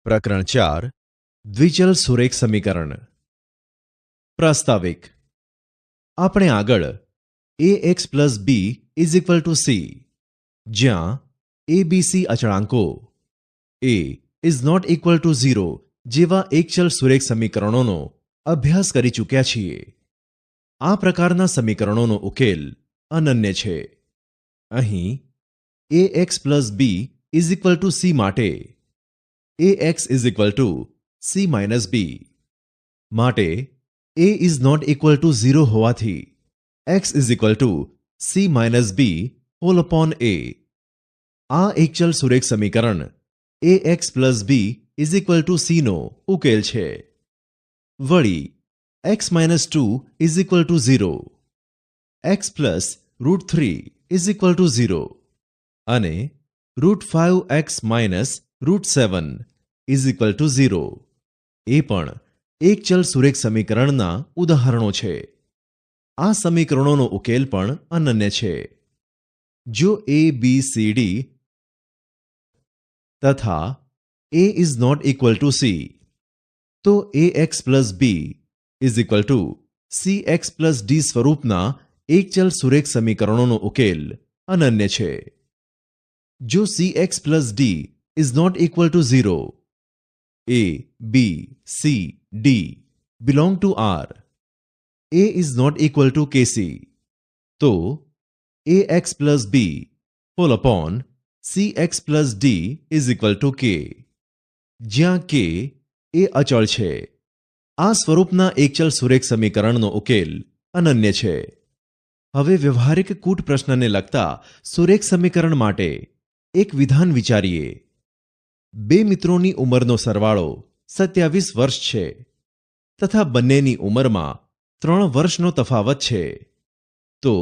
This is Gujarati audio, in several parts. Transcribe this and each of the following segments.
પ્રકરણ 4 દ્વિચલ સુરેખ સમીકરણ પ્રાસ્તાવિક આપણે આગળ ax plus B is equal to c જ્યાં abc અચળાંકો a is not equal to 0 જેવા એકચલ સુરેખ સમીકરણોનો અભ્યાસ કરી ચૂક્યા છીએ. આ પ્રકારના સમીકરણોનો ઉકેલ અનન્ય છે. અહીં ax plus B is equal to C માટે ax is equal to C minus B માટે a is not equal to 0 હોવાથી x is equal to C minus B whole upon a. આ એકચલ સુરેખ સમીકરણ ax plus B is equal to C નો ઉકેલ છે. વળી x minus 2 is equal to 0, x plus √3 is equal to 0 અને √5x minus √7 is equal to 0 એ પણ એકચલ સુરેખ સમીકરણના ઉદાહરણો છે. આ સમીકરણોનો ઉકેલ પણ અનન્ય છે. જો a b c d તથા a is not equal to c તો ax plus B is equal to cx plus d સ્વરૂપના એકચલ સુરેખ સમીકરણોનો ઉકેલ અનન્ય છે. જો cx પ્લસ ડી is not equal to 0, a b c d belong to R, a is not equal to kc, તો ax plus b whole upon cx plus d is equal to k, જ્યાં k એ અચળ છે. આ સ્વરૂપના એકચલ સુરેખ સમીકરણનો ઉકેલ અનન્ય છે. હવે વ્યવહારિક કૂટ પ્રશ્નને લગતા સુરેખ સમીકરણ માટે એક વિધાન વિચારીએ. બે મિત્રોની ઉંમરનો સરવાળો 27 વર્ષ છે તથા બંનેની ઉંમરમાં 3 વર્ષનો તફાવત છે. તો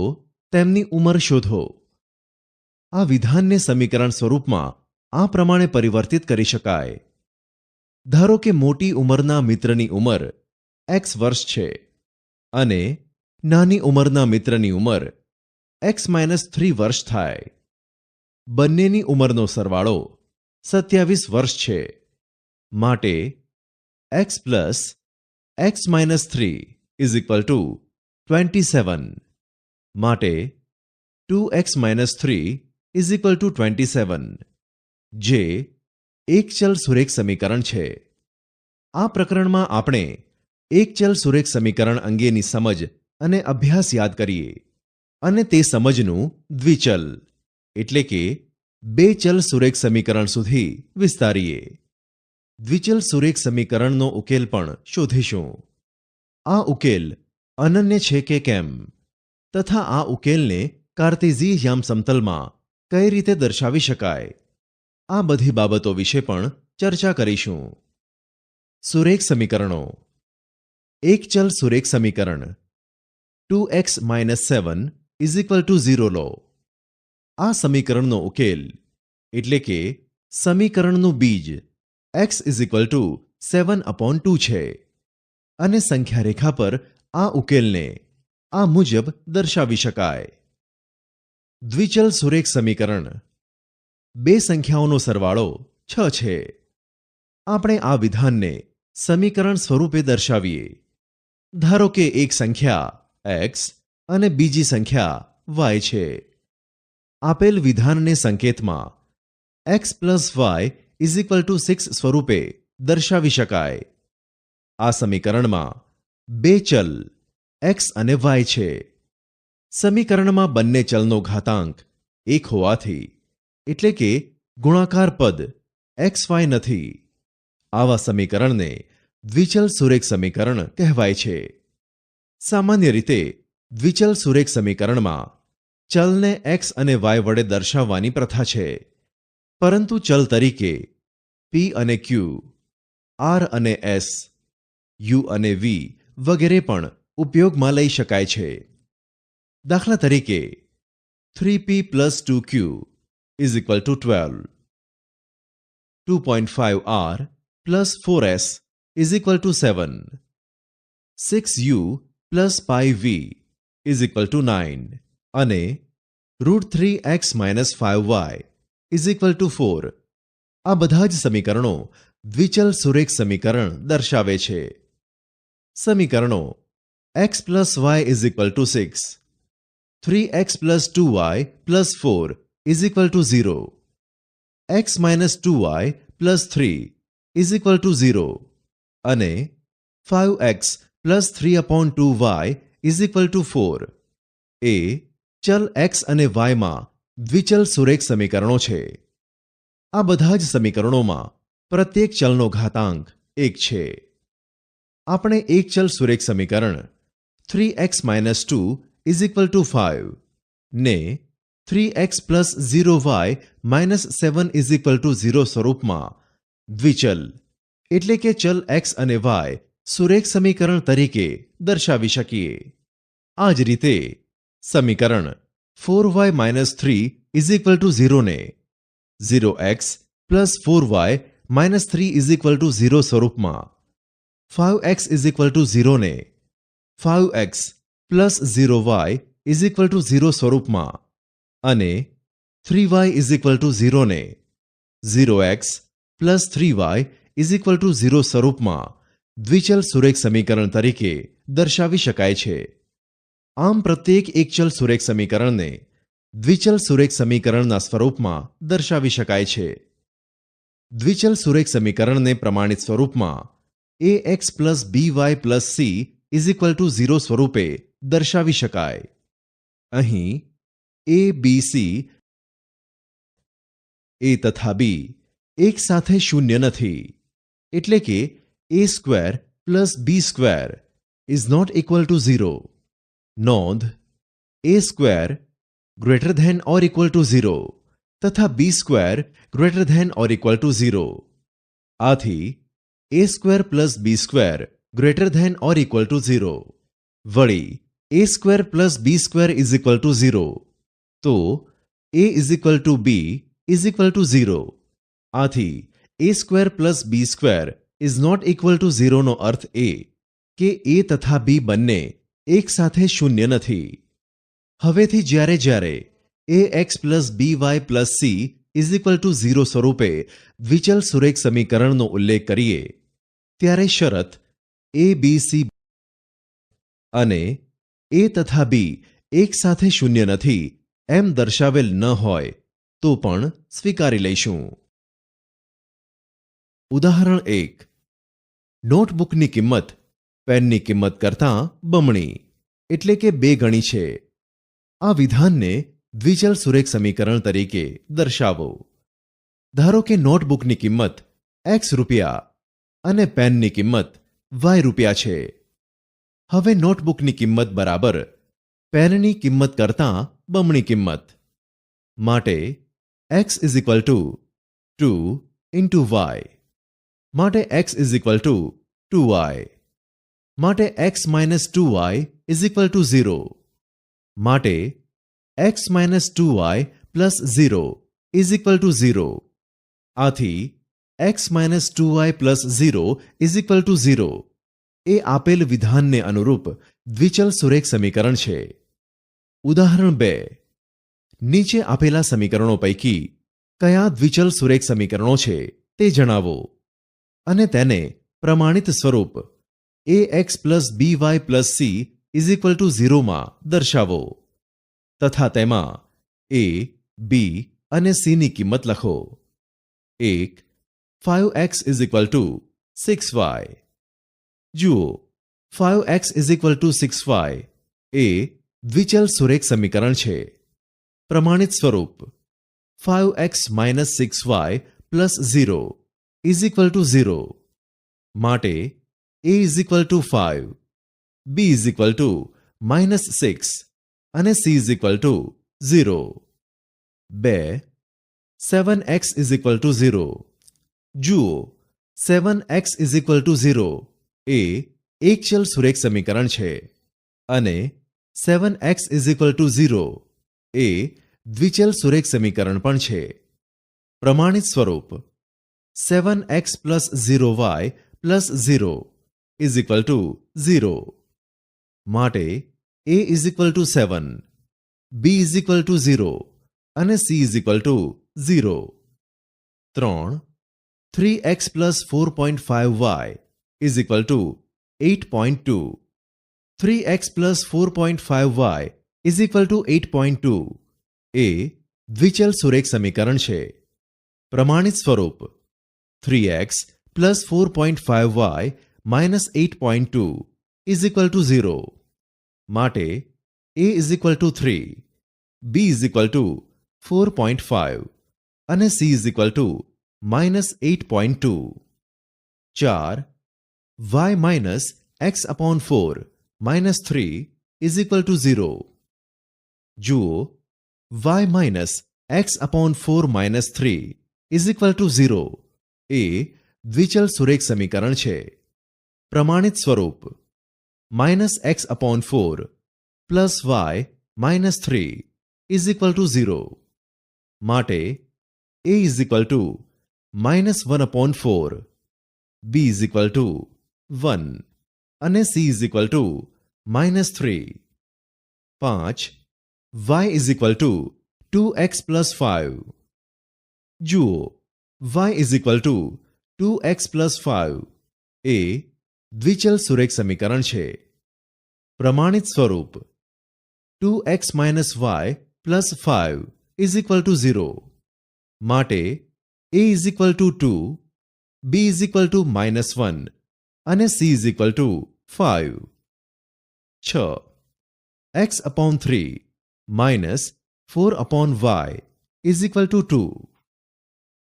તેમની ઉંમર શોધો. આ વિધાનને સમીકરણ સ્વરૂપમાં આ પ્રમાણે પરિવર્તિત કરી શકાય. ધારો કે મોટી ઉંમરના મિત્રની ઉંમર x વર્ષ છે અને નાની ઉંમરના મિત્રની ઉંમર x-3 વર્ષ થાય. બંનેની ઉંમરનો સરવાળો 27 વર્ષ છે. માટે x plus x-3 is equal two 27 માટે 2x-3 ઇઝ ઇક્વલ ટુ 27 જે એકચલ સુરેખ સમીકરણ છે. આ પ્રકરણમાં આપણે એકચલ સુરેખ સમીકરણ અંગેની સમજ અને અભ્યાસ યાદ કરીએ અને તે સમજનું દ્વિચલ એટલે કે બે ચલ સુરેખ સમીકરણ સુધી વિસ્તારીએ. દ્વિચલ સુરેખ સમીકરણનો ઉકેલ પણ શોધીશું. આ ઉકેલ અનન્ય છે કે કેમ તથા આ ઉકેલને કાર્ટેઝિયન સમતલમાં કઈ રીતે દર્શાવી શકાય, આ બધી બાબતો વિશે પણ ચર્ચા કરીશું. સુરેખ સમીકરણો. એકચલ સુરેખ સમીકરણ 2x-7 ઇઝ ઇક્વલ ટુ 0 લો. આ સમીકરણનો ઉકેલ એટલે કે સમીકરણનું બીજ x ઇઝ ઇક્વલ ટુ 7/2 છે અને સંખ્યા રેખા પર આ ઉકેલને આ મુજબ દર્શાવી શકાય. દ્વિચલ સુરેખ સમીકરણ. બે સંખ્યાઓનો સરવાળો 6 છે. આપણે આ વિધાનને સમીકરણ સ્વરૂપે દર્શાવીએ. ધારો કે એક સંખ્યા x અને બીજી સંખ્યા y છે. આપેલ વિધાનને સંકેતમાં x plus y is equal to 6 સ્વરૂપે દર્શાવી શકાય. આ સમીકરણમાં બે ચલ x અને y છે. સમીકરણમાં બંને ચલનો ઘાતાંક 1 હોવાથી એટલે કે ગુણાકાર પદ xy નથી. આવા સમીકરણને દ્વિચલ સુરેખ સમીકરણ કહેવાય છે. સામાન્ય રીતે દ્વિચલ સુરેખ સમીકરણમાં ચલને x અને y વડે દર્શાવવાની પ્રથા છે. પરંતુ ચલ તરીકે p અને q, r અને s, u અને v વગેરે પણ ઉપયોગમાં લઈ શકાય છે. દાખલા તરીકે 3p plus 2q is equal to 12, 2.5r plus 4s is equal to 7, 6u plus 5v is equal to 9 અને √3x - 5y is equal to 4. આ બધા જ સમીકરણો દ્વિચલ સુરેખ સમીકરણ દર્શાવે છે. સમીકરણો x plus Y is equal to 6, 3x plus 2y plus 4 is equal to 0, x minus 2y plus 3 is equal to 0 અને 5x plus 3/2y is equal to 4 એ ચલ x અને y માં દ્વિચલ સુરેખ સમીકરણો છે. આ બધા જ સમીકરણોમાં પ્રત્યેક ચલનો ઘાતાંક 1 છે. આપણે એક ચલ સુરેખ સમીકરણ 3x - 2 ઇઝ ઇક્વલ ટુ 5 ને 3x plus 0y - 7 is equal to 0 સ્વરૂપમાં દ્વિચલ એટલે કે ચલ x અને y સુરેખ સમીકરણ તરીકે દર્શાવી શકીએ. આ જ રીતે સમીકરણ 4y - 3 ઇઝ ઇક્વલ ટુ 0 ને 0x plus 4y - 3 is equal to 0 સ્વરૂપમાં, 5x ઇઝ ઇક્વલ ટુ 0 ને 5x plus 0y is equal to 0 સ્વરૂપમાં અને 3y ઇઝ ઇક્વલ ટુ 0 ને 0x plus 3y is equal to 0 સ્વરૂપમાં દ્વિચલ સુરેખ સમીકરણ તરીકે દર્શાવી શકાય છે. આમ પ્રત્યેક એકચલ સુરેખ સમીકરણને દ્વિચલ સુરેખ સમીકરણના સ્વરૂપમાં દર્શાવી શકાય છે. દ્વિચલ સુરેખ સમીકરણને પ્રમાણિત સ્વરૂપમાં ax plus by plus c is equal to 0 સ્વરૂપે દર્શાવી શકાય. અહીં a b c a તથા b એક સાથે શૂન્ય નથી, એટલે કે a square plus b square is not equal to 0. નોંધ, a square greater than or equal to 0 તથા b square greater than or equal to 0. આથી a square plus b square greater than or equal to 0. વળી a square plus b square is equal to 0 તો a is equal to b is equal to 0. આથી a square plus b square is not equal to 0 નો અર્થ એ કે a તથા b બંને એક સાથે શૂન્ય નથી. હવેથી જ્યારે જ્યારે ax plus by plus c is equal to 0 સ્વરૂપે દ્વિચલ સુરેખ સમીકરણનો ઉલ્લેખ કરીએ ત્યારે શરત a b c અને a તથા b એક સાથે શૂન્ય નથી એમ દર્શાવેલ ન હોય તો પણ સ્વીકારી લઈશું. ઉદાહરણ 1. નોટબુકની કિંમત પેનની કિંમત કરતાં બમણી એટલે કે 2 ગણી છે. આ વિધાનને દ્વિચલ સુરેખ સમીકરણ તરીકે દર્શાવો. ધારો કે નોટબુકની કિંમત x રૂપિયા અને પેનની કિંમત y રૂપિયા છે. હવે નોટબુકની કિંમત બરાબર પેનની કિંમત કરતાં બમણી કિંમત માટે x is equal to 2 into y માટે x is equal two 2y માટે x minus 2y is equal to 0 માટે x minus 2y plus 0 is equal to 0. આથી x minus 2y plus 0 is equal to 0 એ આપેલ વિધાનને અનુરૂપ દ્વિચલ સુરેખ સમીકરણ છે. ઉદાહરણ 2. નીચે આપેલા સમીકરણો પૈકી કયા દ્વિચલ સુરેખ સમીકરણો છે તે જણાવો અને તેને પ્રમાણિત સ્વરૂપ ax plus by plus c is equal to 0 માં દર્શાવો તથા તેમાં a, b અને c ની કિંમત લખો. 1. 5x is equal to 6y. જુઓ, 5x is equal to 6y એ દ્વિચલ સુરેખ સમીકરણ છે. પ્રમાણિત સ્વરૂપ 5x minus 6y plus 0 is equal to 0 માટે a is equal to 5, b is equal to minus 6 અને c is equal to 0. 2. 7x is equal to 0. જુઓ, 7x ઇઝ ઇક્વલ ટુ 0 એ એકચલ સુરેખ સમીકરણ છે અને 7x ઇઝ ઇક્વલ ટુ 0 એ દ્વિચલ સુરેખ સમીકરણ પણ છે. પ્રમાણિત સ્વરૂપ 7x plus 0y plus 0 is equal to 0 માટે a is equal to 7, b is equal to 0 અને c is equal to 0. 3. 3x plus 4.5y is equal to 8.2. 3x plus 4.5y is equal to 8.2 એ દ્વિચલ સુરેખ સમીકરણ છે. પ્રમાણિત સ્વરૂપ 3x plus 4.5y minus 8.2 is equal to 0. માટે a is equal to 3, b is equal to 4.5 અને c is equal to minus 8.2. 4. y minus x upon 4 minus 3 is equal to 0. જુઓ y minus x upon 4 minus 3 is equal to 0 એ દ્વિચલ સુરેખ સમીકરણ છે. પ્રમાણિત સ્વરૂપ minus x upon 4 plus y minus 3 is equal to 0. માટે a is equal to minus 1 upon 4, b is equal to 1 અને c is equal to minus 3. 5. y is equal to 2x plus 5. જુઓ y is equal to 2x plus 5 એ દ્વિચલ સુરેખ સમીકરણ છે. પ્રમાણિત સ્વરૂપ 2x minus y plus 5 is equal to 0. માટે a is equal to 2, b is equal to minus 1 અને c is equal to 5. 6. x upon 3 minus 4 upon y is equal to 2.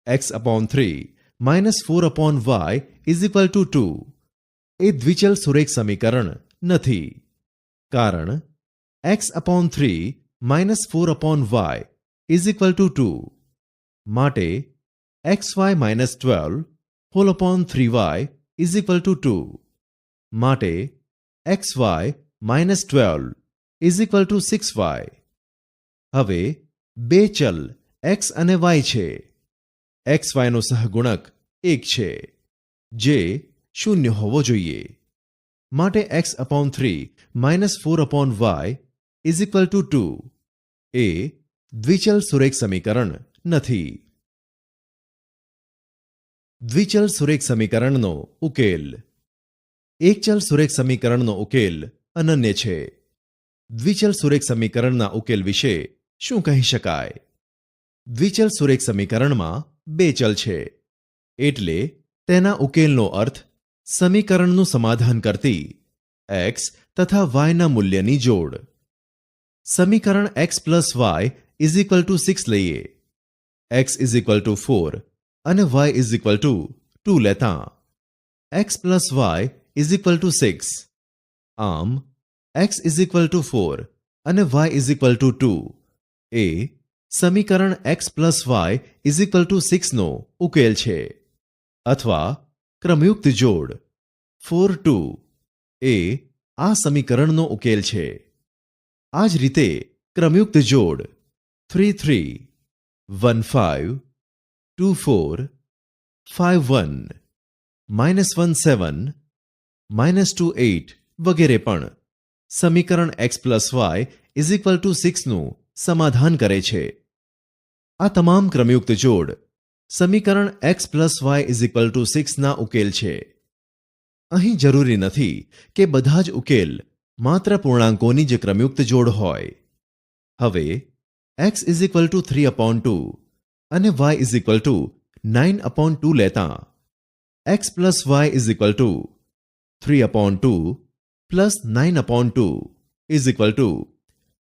x upon 3 minus 4 upon y is equal to 2 એ દ્વિચલ સુરેખ સમીકરણ નથી. કારણ x upon 3 minus 4 upon y is equal to 2. માટે xy minus 12 whole upon 3y is equal to 2. માટે xy minus 12 is equal to 6y. હવે બે ચલ x અને y છે. xy નો સહગુણક 1 છે જે શૂન્ય હોવો જોઈએ. માટે x upon 3 minus 4 upon y is equal to 2 એ દ્વિચલ સુરેખ સમીકરણ નથી. દ્વિચલ સુરેખ સમીકરણનો ઉકેલ. એકચલ સુરેખ સમીકરણનો ઉકેલ અનન્ય છે. દ્વિચલ સુરેખ સમીકરણના ઉકેલ વિશે શું કહી શકાય? દ્વિચલ સુરેખ સમીકરણમાં બે ચલ છે એટલે તેના ઉકેલનો અર્થ સમીકરણનું સમાધાન કરતી x તથા y ના મૂલ્યની જોડ. સમીકરણ x plus y is equal to 6 લઈએ. x ઇઝ ઇક્વલ ટુ 4 અને y ઇઝ ઇક્વલ ટુ 2 લેતા x plus y is equal to 6. આમ x ઇઝ ઇક્વલ ટુ 4 અને y ઇઝ ઇક્વલ ટુ 2 એ સમીકરણ x plus y is equal to 6 નો ઉકેલ છે. અથવા ક્રમયુક્ત જોડ 4 2 એ આ સમીકરણનો ઉકેલ છે. આ જ રીતે ક્રમયુક્ત જોડ 3 3 1 5 2 4 5 1 -1 7 -2 8 વગેરે પણ સમીકરણ x plus y is equal to 6 નું સમાધાન કરે છે. આ તમામ ક્રમયુક્ત જોડ સમીકરણ x plus y is equal to 6 ના ઉકેલ છે. અહીં જરૂરી નથી કે બધા જ ઉકેલ માત્ર પૂર્ણાંકોની જ ક્રમયુક્ત જોડ હોય. હવે x is equal to 3 upon 2 અને y is equal to 9 upon 2 લેતા x plus y is equal to 3 upon 2 plus 9 upon 2 is equal to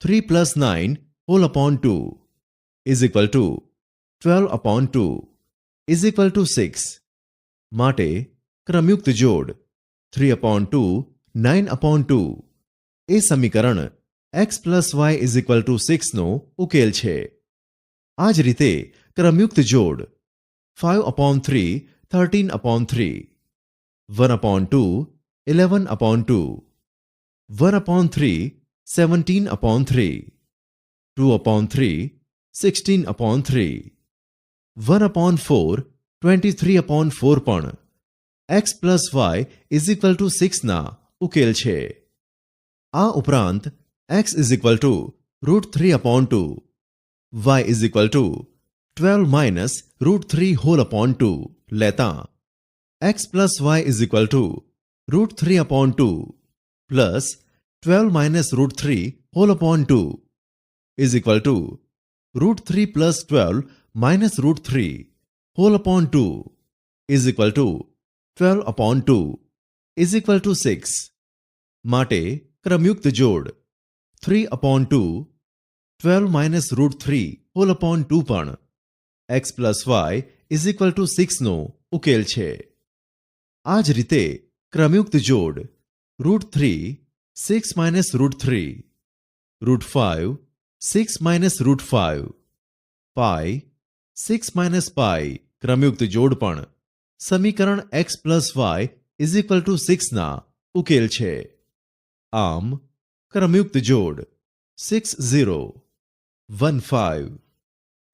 3 plus 9 whole upon 2 is equal to 12 upon 2 is equal to 6. માટે ક્રમયુક્ત જોડ 3 અપોન 2 9 અપોન 2 એ સમીકરણ x plus y is equal to 6 નો ઉકેલ છે. આ જ રીતે ક્રમયુક્ત જોડ 5 upon 3 13 upon 3 1 upon 2 11 upon 2 1 upon 3 17 upon 3 2 upon 3 16 upon 3 1 upon 4 23 upon 4 પણ x plus y is equal to 6 ના ઉકેલ છે. આ ઉપરાંત x is equal to √3 upon 2 y is equal to 12 minus √3 whole upon 2 લેતા x plus Y is equal to √3/2 plus 12 minus √3 whole upon 2 is equal to √3 plus 12 minus √3 whole upon 2 is equal to 12/2 is equal to 6. માટે ક્રમયુક્ત જોડ 3/2 12 માઇનસ √3 હોલ અપોન 2 પણ x plus Y is equal to 6 નો ઉકેલ છે. આ જ રીતે ક્રમયુક્ત જોડ √3 6 minus √3 √5 6 minus √5 pi 6 minus pi ક્રમયુક્ત જોડ પણ સમીકરણ x plus Y is equal to 6 ના ઉકેલ છે. આમ ક્રમયુક્ત જોડ 6 0 1 5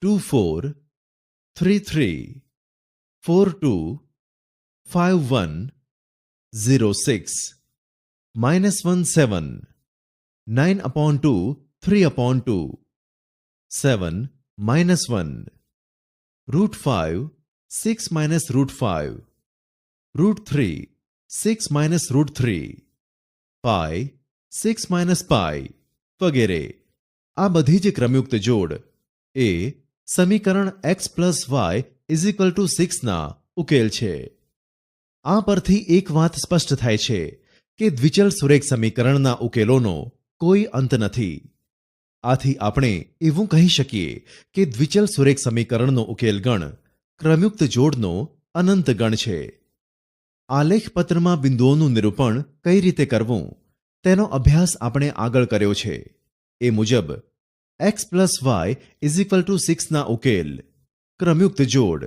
2 4 3 3 4 2 5 1 0 6 -1 7 9/2 3/2 7 -1 √5 6 minus √5 √3 6 minus √3 પાઈ 6 minus પાઈ વગેરે આ બધી જ ક્રમયુક્ત જોડ એ સમીકરણ x plus Y is equal to 6 ના ઉકેલ છે. આ પરથી એક વાત સ્પષ્ટ થાય છે કે દ્વિચલ સુરેખ સમીકરણના ઉકેલોનો કોઈ અંત નથી. આથી આપણે એવું કહી શકીએ કે દ્વિચલ સુરેખ સમીકરણનો ઉકેલ ગણ ક્રમયુક્ત જોડનો અનંત ગણ છે. આલેખપત્રમાં બિંદુઓનું નિરૂપણ કઈ રીતે કરવું તેનો અભ્યાસ આપણે આગળ કર્યો છે. એ મુજબ x plus Y is equal to 6 ના ઉકેલ ક્રમયુક્ત જોડ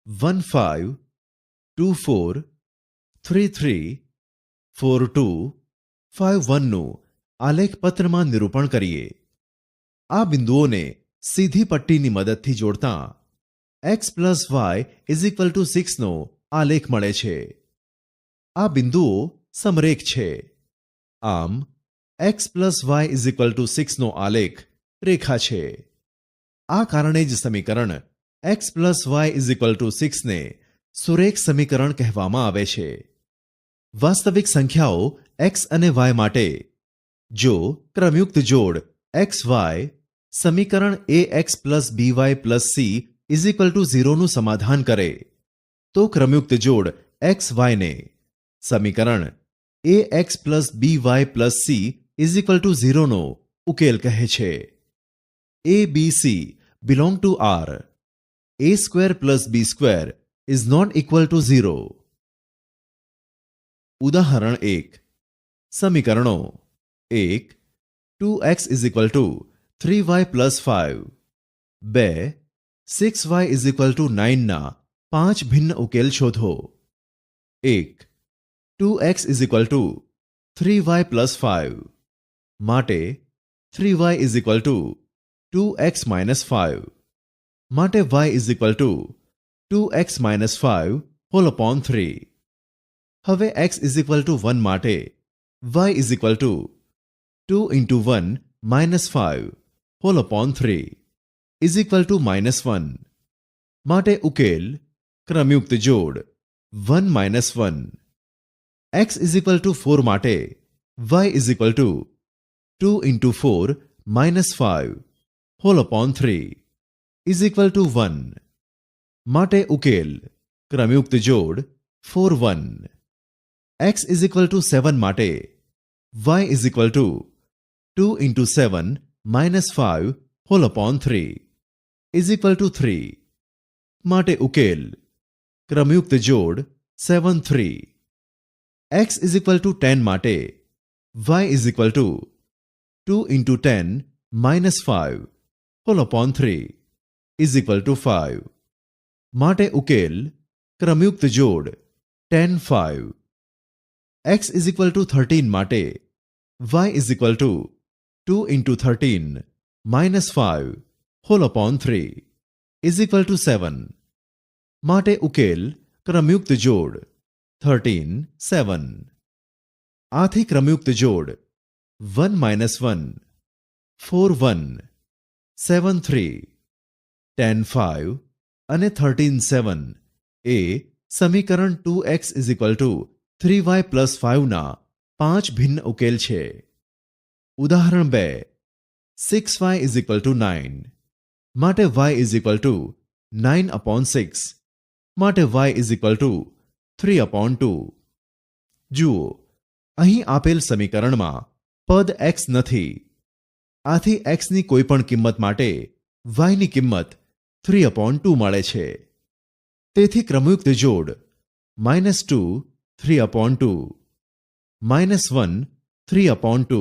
1 5 2 4 3 3 4 2 5 1 નું આલેખપત્રમાં નિરૂપણ કરીએ. આ બિંદુઓને સીધી પટ્ટીની મદદથી જોડતા x plus Y is equal to 6 નો આલેખ મળે છે. આ બિંદુઓ સમરેખ છે. આમ x plus Y is equal to 6 નો આલેખ રેખા છે. આ કારણે જ સમીકરણ x plus Y is equal to 6 ને સુરેખ સમીકરણ કહેવામાં આવે છે. વાસ્તવિક સંખ્યાઓ x અને y માટે જો ક્રમયુક્ત જોડ xy સમીકરણ ax plus by plus c is equal to 0 નું સમાધાન કરે તો ક્રમયુક્ત જોડ xy ને સમીકરણ ax plus by plus c is equal to 0 નો ઉકેલ કહે છે. abc belong to R. a square plus b square is not equal to 0. ઉદાહરણ 1. સમીકરણો 1 2x is equal to 3y plus 5 2 6y is equal to 9 ના 5 ભિન્ન ઉકેલ શોધો. 1 2x is equal to 3y plus 5 માટે 3y is equal to 2x minus 5 માટે y is equal to 2x minus 5 whole upon 3. હવે x ઇઝ ઇક્વલ ટુ 1 માટે y is equal to 2 into 1 minus 5 whole upon 3 is equal to -1 માટે ઉકેલ ક્રમયુક્ત જોડ 1 -1. x ઇઝ ઇક્વલ ટુ 4 માટે y is equal to 2 into 4 minus 5 whole upon 3 is equal to 1 માટે ઉકેલ ક્રમયુક્ત જોડ 4 1. x ઇઝ ઇક્વલ ટુ 7 માટે y is equal to 2 into 7 minus 5 whole upon 3 is equal to 3 માટે ઉકેલ ક્રમયુક્ત જોડ 7 3. x ઇઝ ઇક્વલ ટુ 10 માટે y is equal to 2 into 10 minus 5 whole upon 3 is equal to 5 માટે ઉકેલ ક્રમયુક્ત જોડ 10 5. x ઇઝ ઇક્વલ ટુ 13 માટે y is equal to 2 into 13 minus 5 whole upon 3 is equal to 7 માટે ઉકેલ ક્રમયુક્ત જોડ 13 7. આથી ક્રમયુક્ત જોડ 1 -1 4 1 7 3 10 5 અને 13 7 એ સમીકરણ 2x = 3y + 5 ના 5 ભિન્ન ઉકેલ છે. ઉદાહરણ 2 6y = 9 માટે y = 9/6 માટે y = 3/2. જુઓ, અહીં આપેલ સમીકરણમાં પદ x નથી. આથી x ની કોઈપણ કિંમત માટે y ની કિંમત 3/2 મળે છે. તેથી ક્રમયુક્ત જોડ -2 3/2, -1 3/2,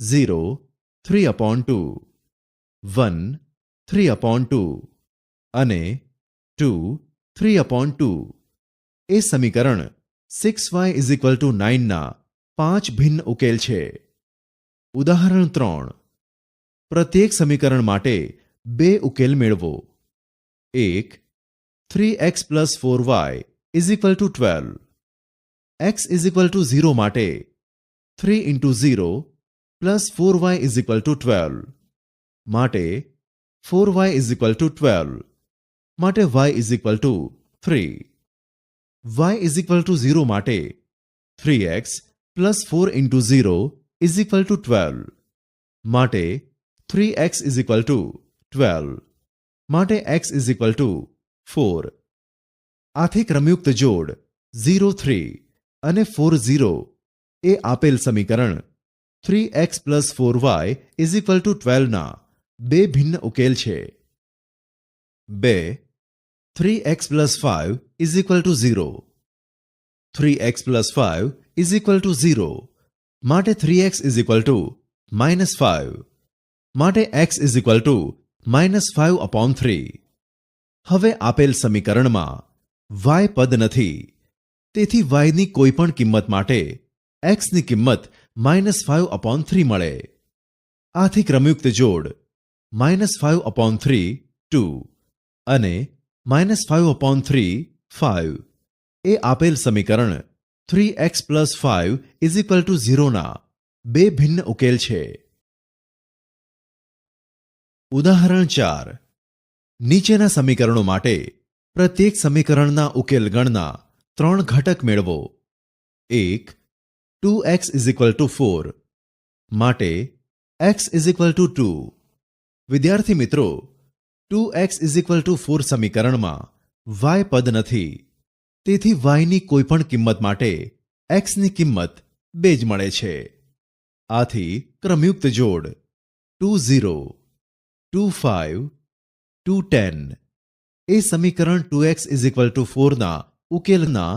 0 3/2, 1 3/2 અને 2 3/2 એ સમીકરણ 6y = 9 ના 5 ભિન્ન ઉકેલ છે. ઉદાહરણ 3 પ્રત્યેક સમીકરણ માટે 2 ઉકેલ મેળવો. 1 3x + 4y = 12. x = 0 માટે 3 × 0 + 4y = 12 માટે 4y = 12 માટે y = 3. y = 0 માટે 3x + 4 × 0 = 12 માટે 3x = 12 માટે x = 4. આથી ક્રમયુક્ત જોડ 0 3 અને 4 0 એ આપેલ સમીકરણ 3x + 4y = 12 ના 2 ભિન્ન ઉકેલ છે. 2 3x + 5 = 0 3x + 5 = 0 માટે 3x = -5 માટે x = -5/3. હવે આપેલ સમીકરણમાં y પદ નથી. તેથી y ની કોઈપણ કિંમત માટે x ની કિંમત -5/3 મળે. આથી ક્રમયુક્ત જોડ -5/3 2 અને -5/3 5 એ આપેલ સમીકરણ 3x + 5 = 0 ના 2 ભિન્ન ઉકેલ છે. ઉદાહરણ 4 નીચેના સમીકરણો માટે પ્રત્યેક સમીકરણના ઉકેલ ગણના 3 ઘટક મેળવો. 1 2x = 4 માટે x = 2. વિદ્યાર્થી મિત્રો, 2x = 4 સમીકરણમાં y પદ નથી. તેથી y ની કોઈપણ કિંમત માટે x ની કિંમત 2 જ મળે છે. આથી ક્રમયુક્ત જોડ 2 0 2 5 2 10 એ સમીકરણ 2x = 4 ના ઉકેલના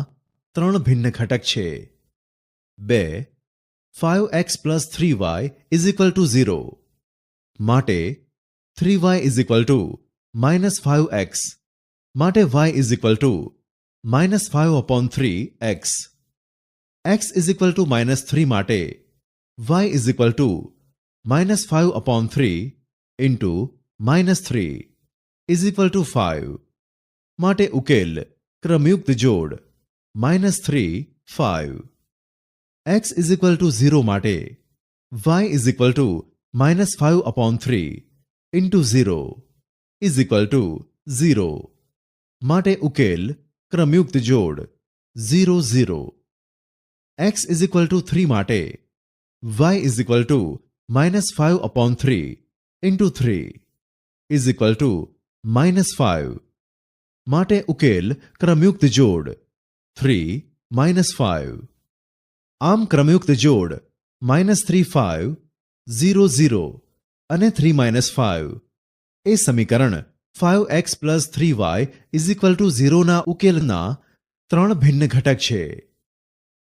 3 ભિન્ન ઘટક છે. 2 5x + 3y = 0 માટે 3y = -5x માટે y = -5/3x. x = -3 માટે y = -5/3 × -3 = 5 માટે ઉકેલ ક્રમયુક્ત જોડ -3 5. x = 0 માટે y = -5/3 × 0 = 0 માટે ઉકેલ ક્રમયુક્ત જોડ 0 0. x = 3 માટે y = -5/3 × 3 = -5 માટે ઉકેલ ક્રમયુક્ત જોડ 3 5. આમ ક્રમયુક્ત જોડ -3 5 0 0 અને 3 5 એ સમીકરણ 5x + 3y = 0 ના ઉકેલના 3 ભિન્ન ઘટક છે.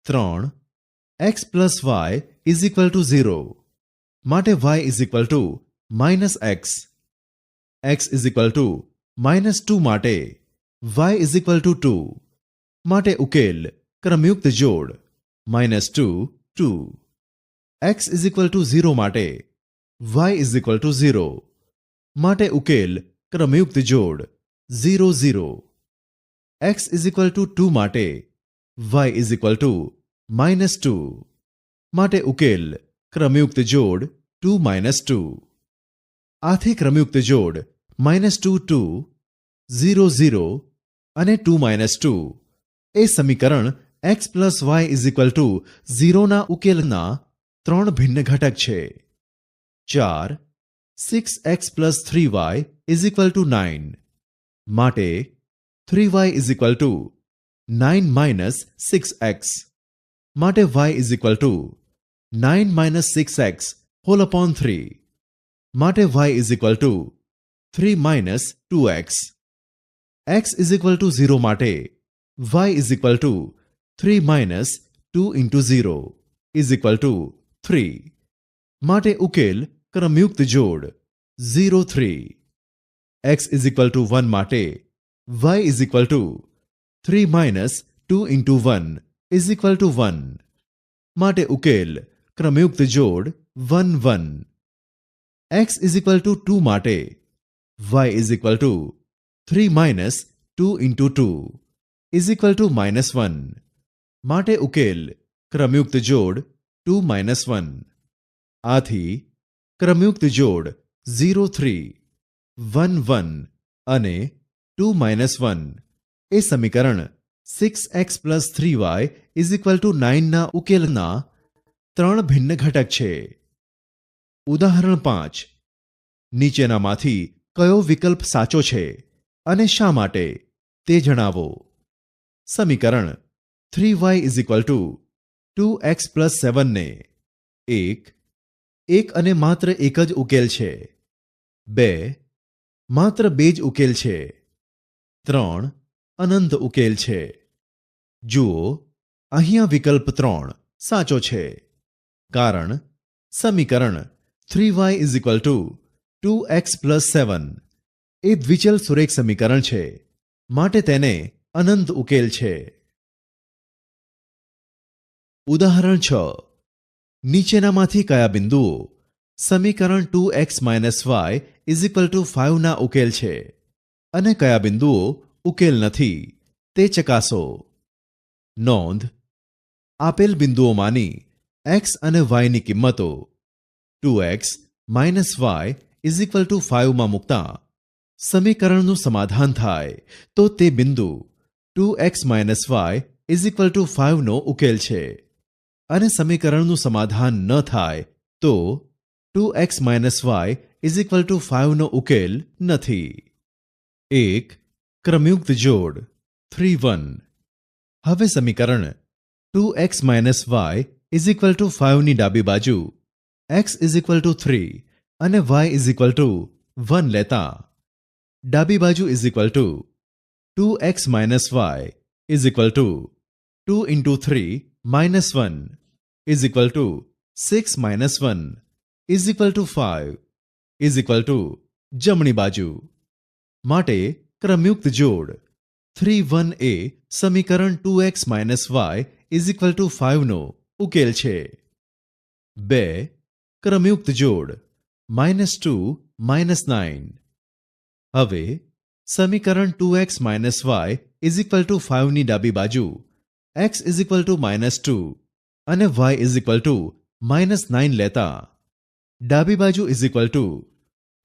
3 x + y = 0 માટે y = -x. x = -2 માટે y = 2 માટે ઉકેલ ક્રમયુક્ત જોડ -2 2. x = 0 માટે y = 0 માટે ઉકેલ ક્રમયુક્ત જોડ 0 0. x = 2 માટે y = -2 માટે ઉકેલ ક્રમયુક્ત જોડ 2 2. આથી ક્રમયુક્ત જોડ -2 2 0 0 અને 2 - 2 એ સમીકરણ x + y = 0ના ઉકેલના 3 ભિન્ન ઘટક છે. 4 6x + 3y = 9 માટે 3y = 9 - 6x માટે y = 9 - 6x whole upon 3 માટે y = 3 - 2x. x = 0 માટે y = 3 - 2 × 0 = 3 માટે ઉકેલ ક્રમયુક્ત જોડ 0 3. x = 1 માટે y = 3 - 2 × 1 = 1 માટે ઉકેલ ક્રમયુક્ત જોડ 1 1. x = 2 માટે y = 3 - 2 × 2 = -1 માટે ઉકેલ ક્રમયુક્ત જોડ 2 - 1. આથી ક્રમયુક્ત જોડ 0 3 1 1 અને 2 - 1 એ સમીકરણ 6x + 3y = 9 ના ઉકેલના 3 ભિન્ન ઘટક છે. ઉદાહરણ 5. નીચેનામાંથી કયો વિકલ્પ સાચો છે અને શા માટે તે જણાવો. સમીકરણ 3y = 2x + 7 ને એક અને માત્ર એક જ ઉકેલ છે. 2 માત્ર 2 જ ઉકેલ છે. 3 અનંત ઉકેલ છે. જુઓ, અહીંયા વિકલ્પ 3 સાચો છે, કારણ સમીકરણ 3y = 2x + 7 એ દ્વિચલ સુરેખ સમીકરણ છે, માટે તેને અનંત ઉકેલ છે. ઉદાહરણ 6. નીચેનામાંથી કયા બિંદુઓ સમીકરણ 2x - y = 5 ના ઉકેલ છે અને કયા બિંદુઓ ઉકેલ નથી તે ચકાસો. નોંધ: આપેલ બિંદુઓમાંની x અને y ની કિંમતો 2x - y = 5 માં મૂકતા સમીકરણનું સમાધાન થાય તો તે બિંદુ 2x - y = 5 નો ઉકેલ છે, અને સમીકરણનું સમાધાન ન થાય તો 2x - y = 5 નો ઉકેલ નથી. એક ક્રમયુક્ત જોડ 3 1. હવે સમીકરણ 2x - y = 5 ની ડાબી બાજુ x = 3 અને y = 1 લેતા ડાબી બાજુ = 2x - y = 2 × 3 - 1 = 6 - 1 = 5 જમણી બાજુ માટે ક્રમયુક્ત જોડ 3 1 એ સમીકરણ 2x - y = 5 નો ઉકેલ છે. 2 ક્રમયુક્ત જોડ -2 - 9. હવે સમીકરણ 2x - y = 5 ની ડાબી બાજુ x = -2 અને y = -9 લેતા ડાબી બાજુ =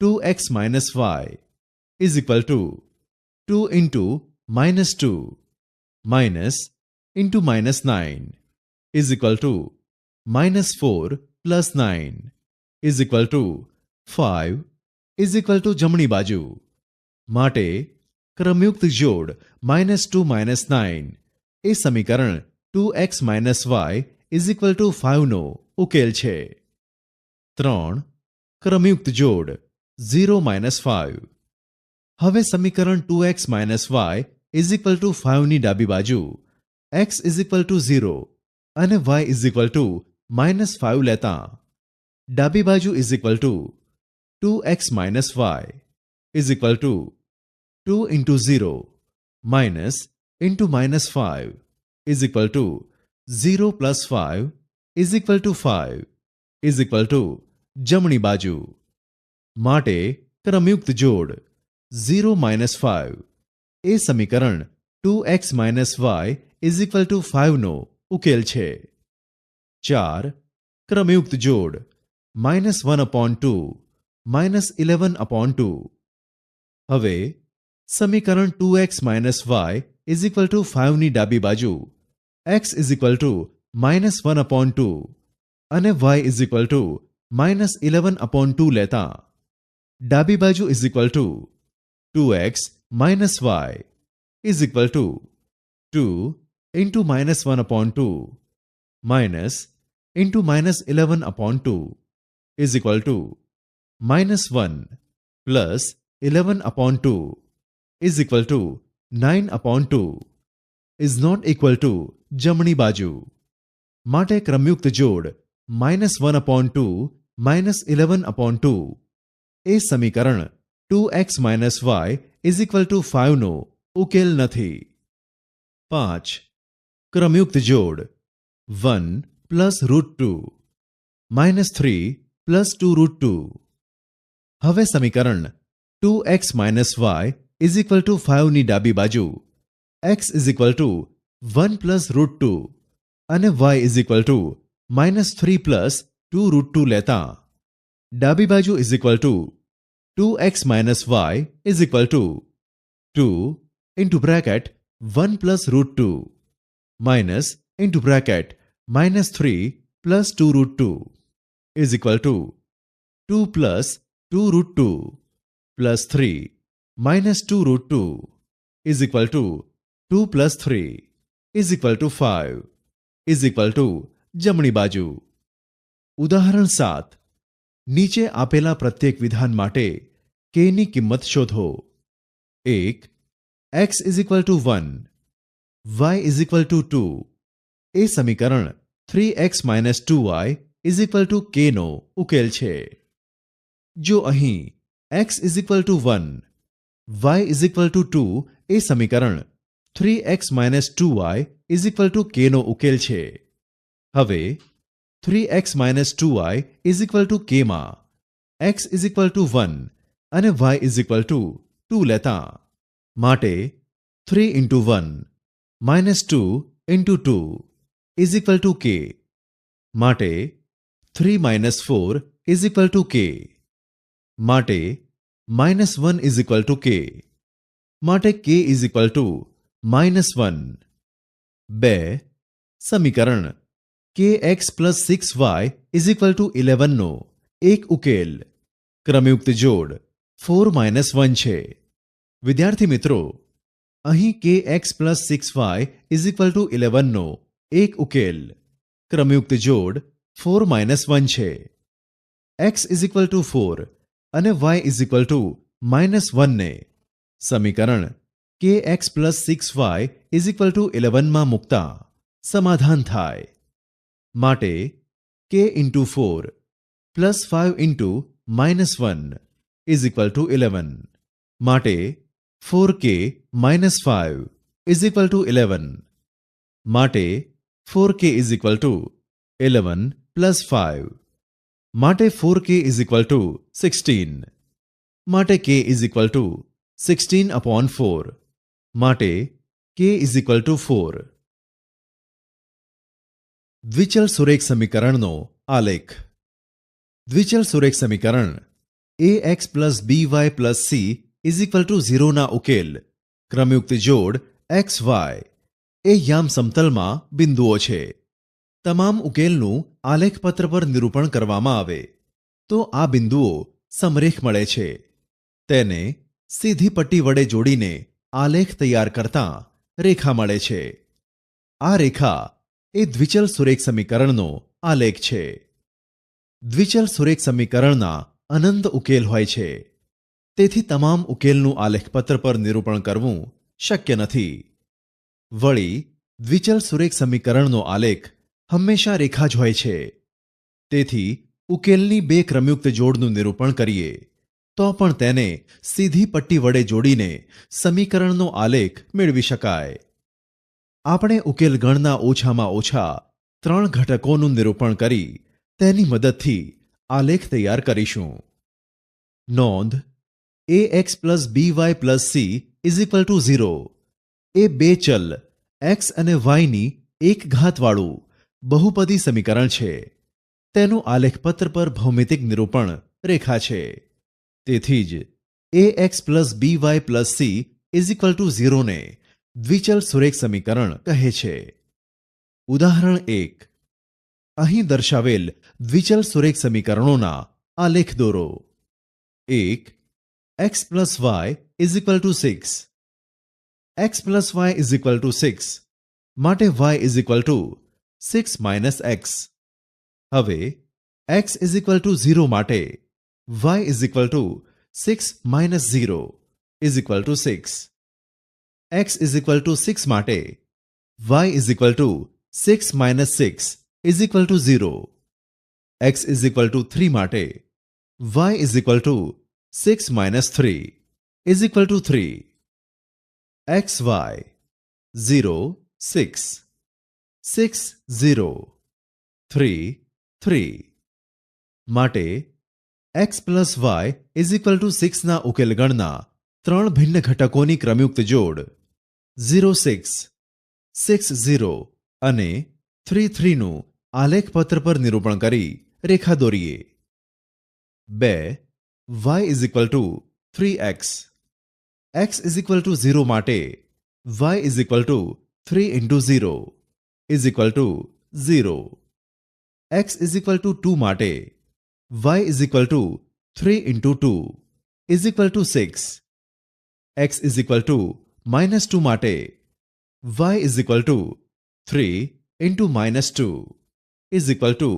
2x - y = 2 × -2 - × -9 = -4 + 9 = 5 જમણી બાજુ માટે ક્રમયુક્ત જોડ -2 - 9 એ સમીકરણ 2x - y = 5 નો ઉકેલ છે. 3 ક્રમયુક્ત જોડ 0 - 5. હવે સમીકરણ 2x - y = 5 ની ડાબી બાજુ x = 0 અને y = -5 લેતા ડાબી બાજુ = 2x - y = 2 × 0 - × -5 = 0 + 5 = 5 જમણી બાજુ માટે ક્રમયુક્ત જોડ 0 - 5 એ સમીકરણ 2x - y = 5 નો ઉકેલ છે. 4 ક્રમયુક્ત જોડ -1/2 - 11/2. હવે સમીકરણ 2x y is equal to 5 ની ડાબી બાજુ x ઇઝ ઇક્વલ ટુ -1/2 અને y ઇઝ ઇક્વલ ટુ -11/2 લેતા ડાબી બાજુ is equal to 2x y is equal to 2 into -1/2 minus into -11/2 is equal to -1 plus 11/2 is equal to 9/2 is not equal to જમણી બાજુ. માટે ક્રમયુક્ત જોડ -1/2 -11/2 એ સમીકરણ 2x y is equal to 5 નો ઉકેલ નથી. 5. ક્રમયુક્ત જોડ 1 પ્લસ √2 -3 પ્લસ 2√2. હવે સમીકરણ 2x y is equal to 5 ની ડાબી બાજુ x is equal to 1 plus √2 અને y is equal to -3 plus 2√2 લેતા ડાબી બાજુ is equal to 2x y is equal to 2 into bracket 1 plus √2 minus into bracket -3 plus 2√2 is equal to 2 plus 2√2 plus 3 minus 2√2 is equal to 2 plus 3 is equal to 5 is equal to જમણી બાજુ. ઉદાહરણ 7. નીચે આપેલા પ્રત્યેક વિધાન માટે k ની કિંમત શોધો. 1. x is equal to 1 y is equal to 2 એ સમીકરણ 3x - 2y is equal to k નો ઉકેલ છે. જો અહીં x is equal to 1 y is equal to 2 એ સમીકરણ 3x - 2y is equal to k નો ઉકેલ છે. હવે 3x - 2y is equal to k માં x is equal to 1 અને y is equal to 2 લેતા માટે 3 into 1 -2 into 2 is equal to k. માટે 3 - 4 is equal to k. માટે -1 is equal to k. માટે k is equal to -1. 2. સમીકરણ kx plus 6y is equal to 11 નો એક ઉકેલ ક્રમયુક્ત જોડ 4 - 1 છે. વિદ્યાર્થી મિત્રો, અહીં kx plus 6y is equal to 11 નો એક ઉકેલ ક્રમયુક્ત જોડ 4 - 1 છે. x is equal to 4 અને y is equal to -1 ને સમીકરણ kx plus 6y is equal to 11 માં મૂકતા સમાધાન થાય. માટે k into 4 plus 5 into -1 is equal to 11. માટે 4k minus 5 is equal to 11. માટે 4k is equal to 11 plus 5. માટે 4k is equal to 16. માટે k is equal to 16/4. માટે k is equal to 4. દ્વિચલ સુરેખ સમીકરણનો આલેખ. દ્વિચલ સુરેખ સમીકરણ ax plus by plus c is equal to 0 ના ઉકેલ ક્રમયુક્ત જોડ xy એ યામ સમતલમાં બિંદુઓ છે. તમામ ઉકેલનું આલેખપત્ર પર નિરૂપણ કરવામાં આવે તો આ બિંદુઓ સમરેખ મળે છે. તેને સીધી પટ્ટી વડે જોડીને આલેખ તૈયાર કરતાં રેખા મળે છે. આ રેખા એ દ્વિચલ સુરેખ સમીકરણનો આલેખ છે. દ્વિચલ સુરેખ સમીકરણના અનંત ઉકેલ હોય છે. તેથી તમામ ઉકેલનું આલેખપત્ર પર નિરૂપણ કરવું શક્ય નથી. વળી દ્વિચલ સુરેખ સમીકરણનો આલેખ હંમેશા રેખા જ હોય છે. તેથી ઉકેલની બે ક્રમયુક્ત જોડનું નિરૂપણ કરીએ તો પણ તેને સીધી પટ્ટી વડે જોડીને સમીકરણનો આલેખ મેળવી શકાય. આપણે ઉકેલ ગણના ઓછામાં ઓછા 3 ઘટકોનું નિરૂપણ કરી તેની મદદથી આલેખ તૈયાર કરીશું. નોંધ ax plus by plus c is equal to 0 એ બે ચલ x અને y ની એક ઘાતવાળું બહુપદી સમીકરણ છે. તેનું આલેખપત્ર પર ભૌમિતિક નિરૂપણ રેખા છે. તેથી જ ax plus by plus c is equal to 0 ને દ્વિચલ સુરેખ સમીકરણ કહે છે. ઉદાહરણ 1. અહીં દર્શાવેલ દ્વિચલ સુરેખ સમીકરણોના આલેખ દોરો. 1. x plus Y is equal to 6. x plus Y is equal to 6 માટે y is equal to 6 minus x. હવે x ઇઝ ઇક્વલ ટુ 0 માટે y is equal to 6 minus 0 is equal to 6. x is equal to 6 માટે y is equal to 6 minus 6 is equal to 0. x is equal to 3 માટે y is equal to 6 minus 3 is equal to 3. xy 0 6 6 0 3 3 માટે x plus Y is equal to 6ના ઉકેલ ગણના ત્રણ ભિન્ન ઘટકોની ક્રમયુક્ત જોડ 0 6 6 0 અને 3 3 નું આલેખપત્ર પર નિરૂપણ કરી રેખા દોરીએ. 2. y is equal two 3x. x is equal to 0 માટે y is equal to 3 into 0 is equal to 0. x is equal to 2 માટે y is equal to 3 into 2 is equal to 6. x is equal to -2 માટે y is equal to 3 into -2 is equal to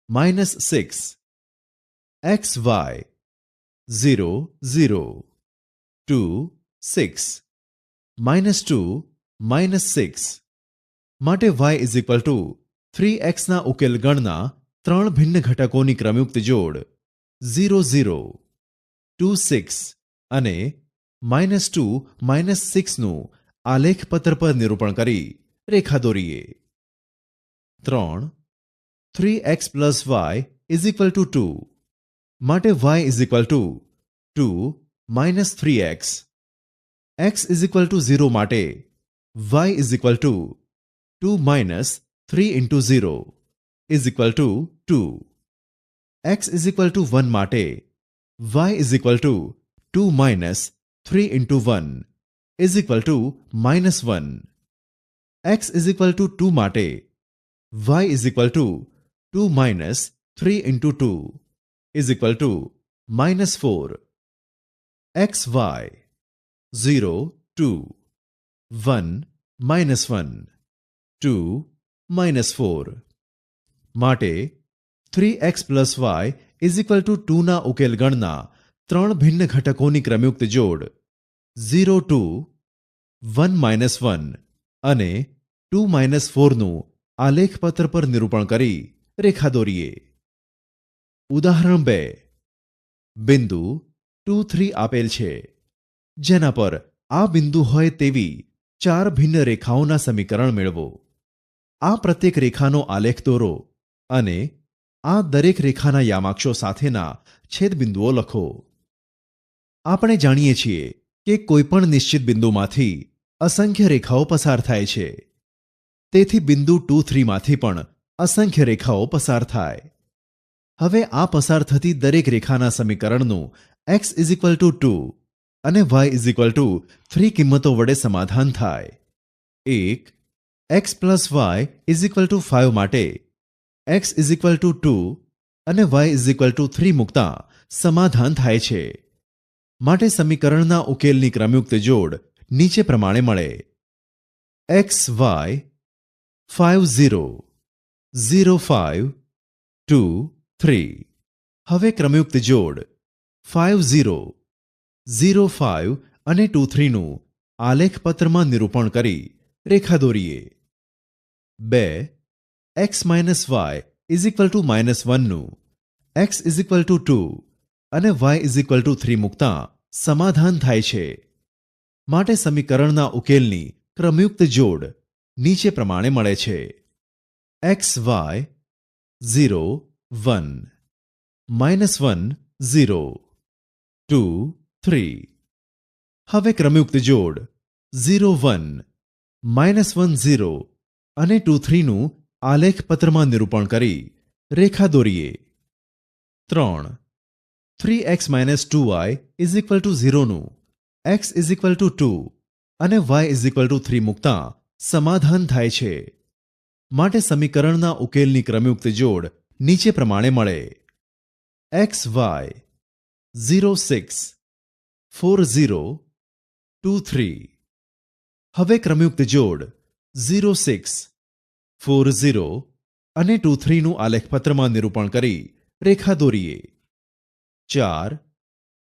-6. xy 0 0 2 6 -2 -6 માટે y is equal two 3x ના ઉકેલ ગણના ત્રણ ભિન્ન ઘટકોની ક્રમયુક્ત જોડ 0 0 2 6 અને -2 -6 નું આલેખપત્ર પર નિરૂપણ કરી રેખા દોરીએ. 3. 3x plus y is equal to 2 માટે y is equal to 2 minus 3x. x is equal to 0 માટે y is equal to 2 minus 3 into 0 is equal to 2. x is equal to 1 માટે y is equal to 2 minus 3 into 1 is equal to -1. x is equal to 2 માટે y is equal to 2 minus 3 into 2 is equal to -4. xy 0 2 1 -1 2 -4 માટે 3x plus y is equal to 2ના ઉકેલ ગણના ત્રણ ભિન્ન ઘટકોની ક્રમયુક્ત જોડ 0 2 1 -1 અને 2 -4 નું આલેખપત્ર પર નિરૂપણ કરી રેખા દોરીએ. ઉદાહરણ 2. બિંદુ 2 3 આપેલ છે જેના પર આ બિંદુ હોય તેવી ચાર ભિન્ન રેખાઓના સમીકરણ મેળવો. આ પ્રત્યેક રેખાનો આલેખ દોરો અને આ દરેક રેખાના યામાક્ષો સાથેના છેદબિંદુઓ લખો. આપણે જાણીએ છીએ કે કોઈપણ નિશ્ચિત બિંદુમાંથી અસંખ્ય રેખાઓ પસાર થાય છે. તેથી બિંદુ 2 3 માંથી પણ અસંખ્ય રેખાઓ પસાર થાય. હવે આ પસાર થતી દરેક રેખાના સમીકરણનું x ઇઝ ઇક્વલ ટુ 2 અને y ઇઝ ઇક્વલ ટુ 3 કિંમતો વડે સમાધાન થાય. 1. x plus y is equal to 5 માટે x ઇઝ ઇક્વલ ટુ 2 અને y ઇઝ ઇક્વલ ટુ 3 મૂકતા સમાધાન થાય છે. માટે સમીકરણના ઉકેલની ક્રમયુક્ત જોડ નીચે પ્રમાણે મળે. xy 5 0 0 5 2 3. હવે ક્રમયુક્ત જોડ 5 0 0 5 અને 2 3 નું આલેખપત્રમાં નિરૂપણ કરી રેખા દોરીએ. 2. x minus y is equal to -1 નું x ઇઝ ઇક્વલ ટુ 2 અને y ઇઝ ઇક્વલ ટુ 3 મૂકતા સમાધાન થાય છે. માટે સમીકરણના ઉકેલની ક્રમયુક્ત જોડ નીચે પ્રમાણે મળે છે. xy 0 1 -1 0 2 3. હવે ક્રમયુક્ત જોડ 0 1 -1 0 અને 2 3 નું આલેખપત્રમાં નિરૂપણ કરી રેખા દોરીએ. 3. 3x - 2y is equal to 0 નું x ઇઝ ઇક્વલ ટુ 2 અને y=3 મૂકતા સમાધાન થાય છે. માટે સમીકરણના ઉકેલની ક્રમયુક્ત જોડ નીચે પ્રમાણે મળે: xy 0 6 4 0 2 3. હવે ક્રમયુક્ત જોડ 0 6 4 0 અને 2 3 નું આલેખપત્રમાં નિરૂપણ કરી રેખા દોરીએ. 4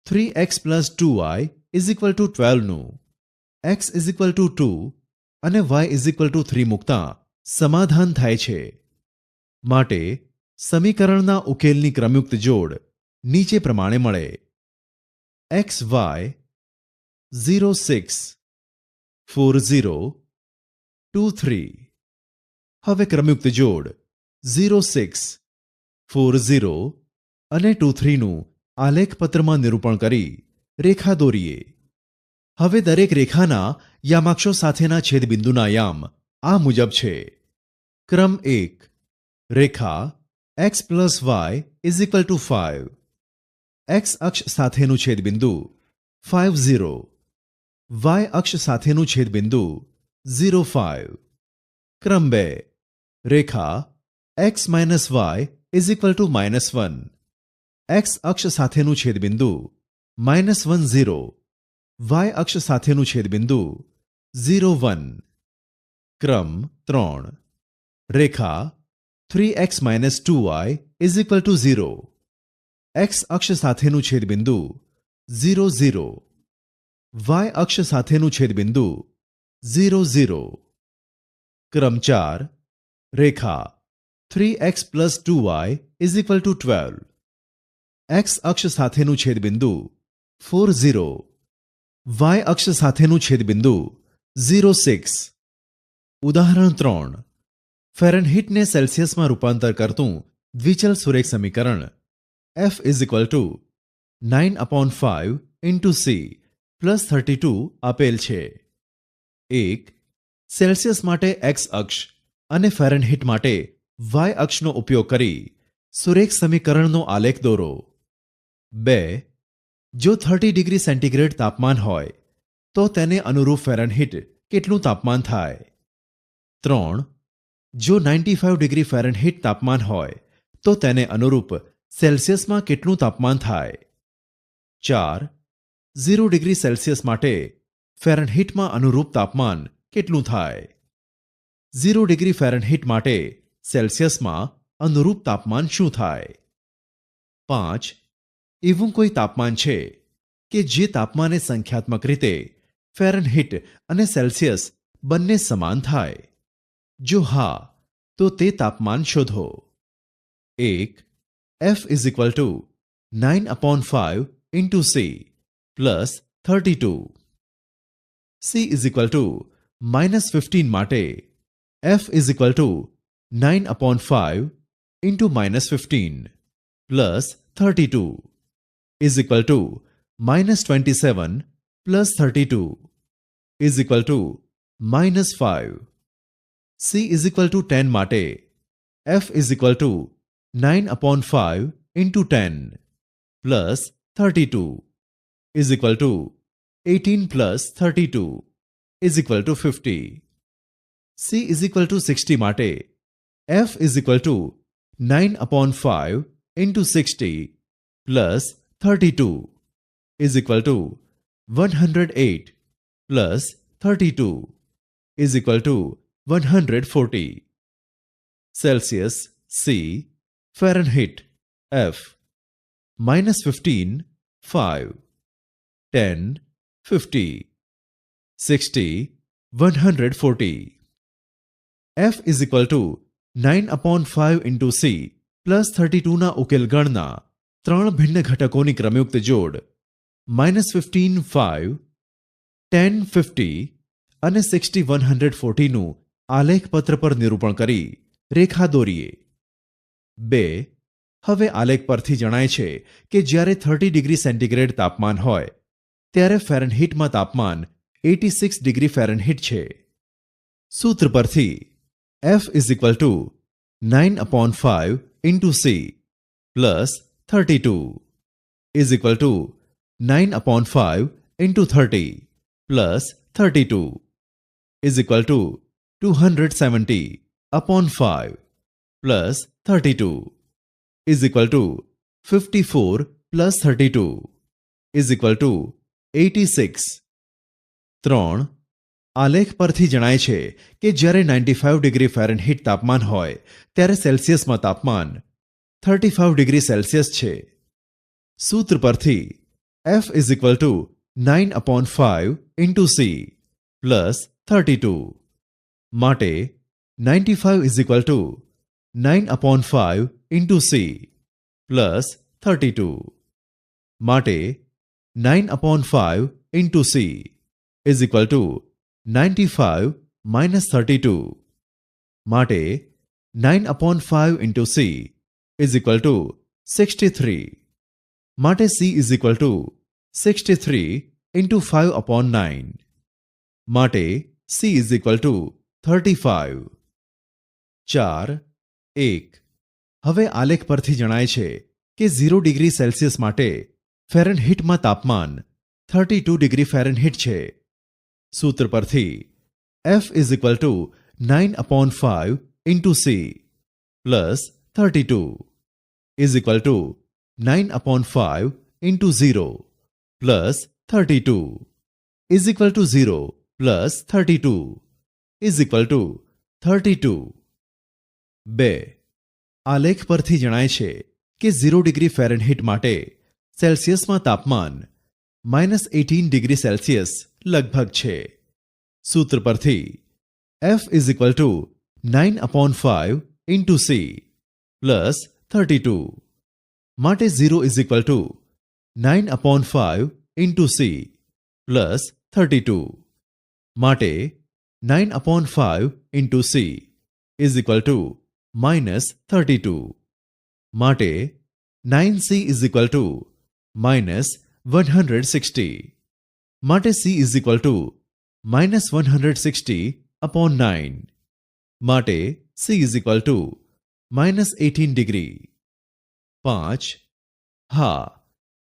3x + 2y = 12 નું x = 2 અને y = 3 મૂકતા સમાધાન થાય છે. માટે સમીકરણના ઉકેલની ક્રમયુક્ત જોડ નીચે પ્રમાણે મળે: xy 0 6 4 0 2 3. હવે ક્રમયુક્ત જોડ 0 6 4 0 અને 2 3 નું આલેખપત્રમાં નિરૂપણ કરી રેખા દોરીએ. હવે દરેક રેખાના યામાક્ષો સાથેના છેદબિંદુના યામ આ મુજબ છે: ક્રમ 1 રેખા x + y = 5. x અક્ષ સાથેનું છેદબિંદુ 5 0. y અક્ષ સાથેનું છેદબિંદુ 0 5. ક્રમ 2 રેખા x - y = -1. x અક્ષ સાથેનું છેદબિંદુ -1 0. y અક્ષ સાથેનું છેદબિંદુ 0 1. ક્રમ 3 રેખા 3x - 2y = 0. x અક્ષ સાથેનું છેદબિંદુ 0 0. y અક્ષ સાથેનું છેદબિંદુ 0 0. ક્રમ 4 રેખા 3x + 2y = 12. x અક્ષ સાથેનું છેદબિંદુ 4 0. y અક્ષ સાથેનું છેદબિંદુ 0 6. ઉદાહરણ 3 ફેરનહીટને સેલ્સિયસમાં રૂપાંતર કરતું દ્વિચલ સુરેખ સમીકરણ F = 9/5 × C + 32 આપેલ છે. 1. સેલ્સિયસ માટે x અક્ષ અને ફેરનહીટ માટે y અક્ષનો ઉપયોગ કરી સુરેખ સમીકરણનો આલેખ દોરો. 2. જો 30 ડિગ્રી સેન્ટીગ્રેડ તાપમાન હોય તો તેને અનુરૂપ ફેરનહીટ કેટલું તાપમાન થાય? 3. જો 95 ડિગ્રી ફેરનહીટ તાપમાન હોય તો તેને અનુરૂપ સેલ્સિયસમાં કેટલું તાપમાન થાય? 4. 0 ડિગ્રી સેલ્સિયસ માટે ફેરનહીટમાં અનુરૂપ તાપમાન કેટલું થાય? 0 ડિગ્રી ફેરનહીટ માટે સેલ્સિયસમાં અનુરૂપ તાપમાન શું થાય? 5. એવું કોઈ તાપમાન છે કે જે તાપમાને સંખ્યાત્મક રીતે ફેરનહીટ અને સેલ્સિયસ બંને સમાન થાય? જો હા, તો તે તાપમાન શોધો. 1. F = 9/5 × C + 32. C = -15 માટે F = 9/5 × -15 + 32 = -27 + 32 = -5. C = 10 માટે F = 9/5 × 10 + 32 = 18 + 32 = 50. C = 60 માટે F = 9/5 × 60 + 32 = 108 + 32 = 140. Celsius C, Fahrenheit F. -15 5, 10 50, 60 140. F = 9/5 × C + 32 ના ઉકેલ ગણના ત્રણ ભિન્ન ઘટકોની ક્રમયુક્ત જોડ -15 5, 10 50 અને 60 140 નું આલેખપત્ર પર નિરૂપણ કરી રેખા દોરીએ. 2. હવે આલેખ પરથી જણાય છે કે જ્યારે 30 ડિગ્રી સેન્ટીગ્રેડ તાપમાન હોય ત્યારે ફેરનહીટમાં તાપમાન 86 ડિગ્રી ફેરનહીટ છે. સૂત્ર પરથી F = 9/5 × C + 32 = 9/5 × 30 + 32 is equal to 270 upon 5 plus 32 is equal to 54 plus 32 is equal to 86. 3. આલેખ પરથી જણાય છે કે જ્યારે 95 ડિગ્રી ફેરનહીટ તાપમાન હોય ત્યારે સેલ્સિયસમાં તાપમાન 35 ડિગ્રી સેલ્સિયસ છે. સૂત્ર પરથી F is equal to 9 upon 5 into C plus 32 માટે 95 is equal to 9 upon 5 into C plus 32 માટે 9 upon 5 into C is equal to 95 minus 32 માટે 9 upon 5 into C is equal to 63 માટે C is equal to 63 into 5 upon 9 માટે C is equal to 35. 4. 1. હવે આલેખ પરથી જણાય છે કે 0 ડિગ્રી સેલ્સિયસ માટે ફેરનહીટમાં તાપમાન 32 ડિગ્રી ફેરનહીટ છે. સૂત્ર પરથી F is equal to 9 upon 5 into C plus 32 is equal to 9 upon 5 into 0 plus 32 is equal to 0 plus 32 is equal to 32. 2. આલેખ પરથી જણાય છે કે 0 ડિગ્રી ફેરનહીટ માટે સેલ્સિયસમાં તાપમાન -18 ડિગ્રી સેલ્સિયસ લગભગ છે. સૂત્ર પરથી F is equal to 9 upon 5 into C plus 32 માટે 0 is equal to 9 upon 5 into C plus 32 માટે 9 upon 5 into C is equal to minus 32 માટે 9C is equal to minus 160 માટે C is equal to minus 160 upon 9 માટે C is equal to minus 18 degree. 5. હા,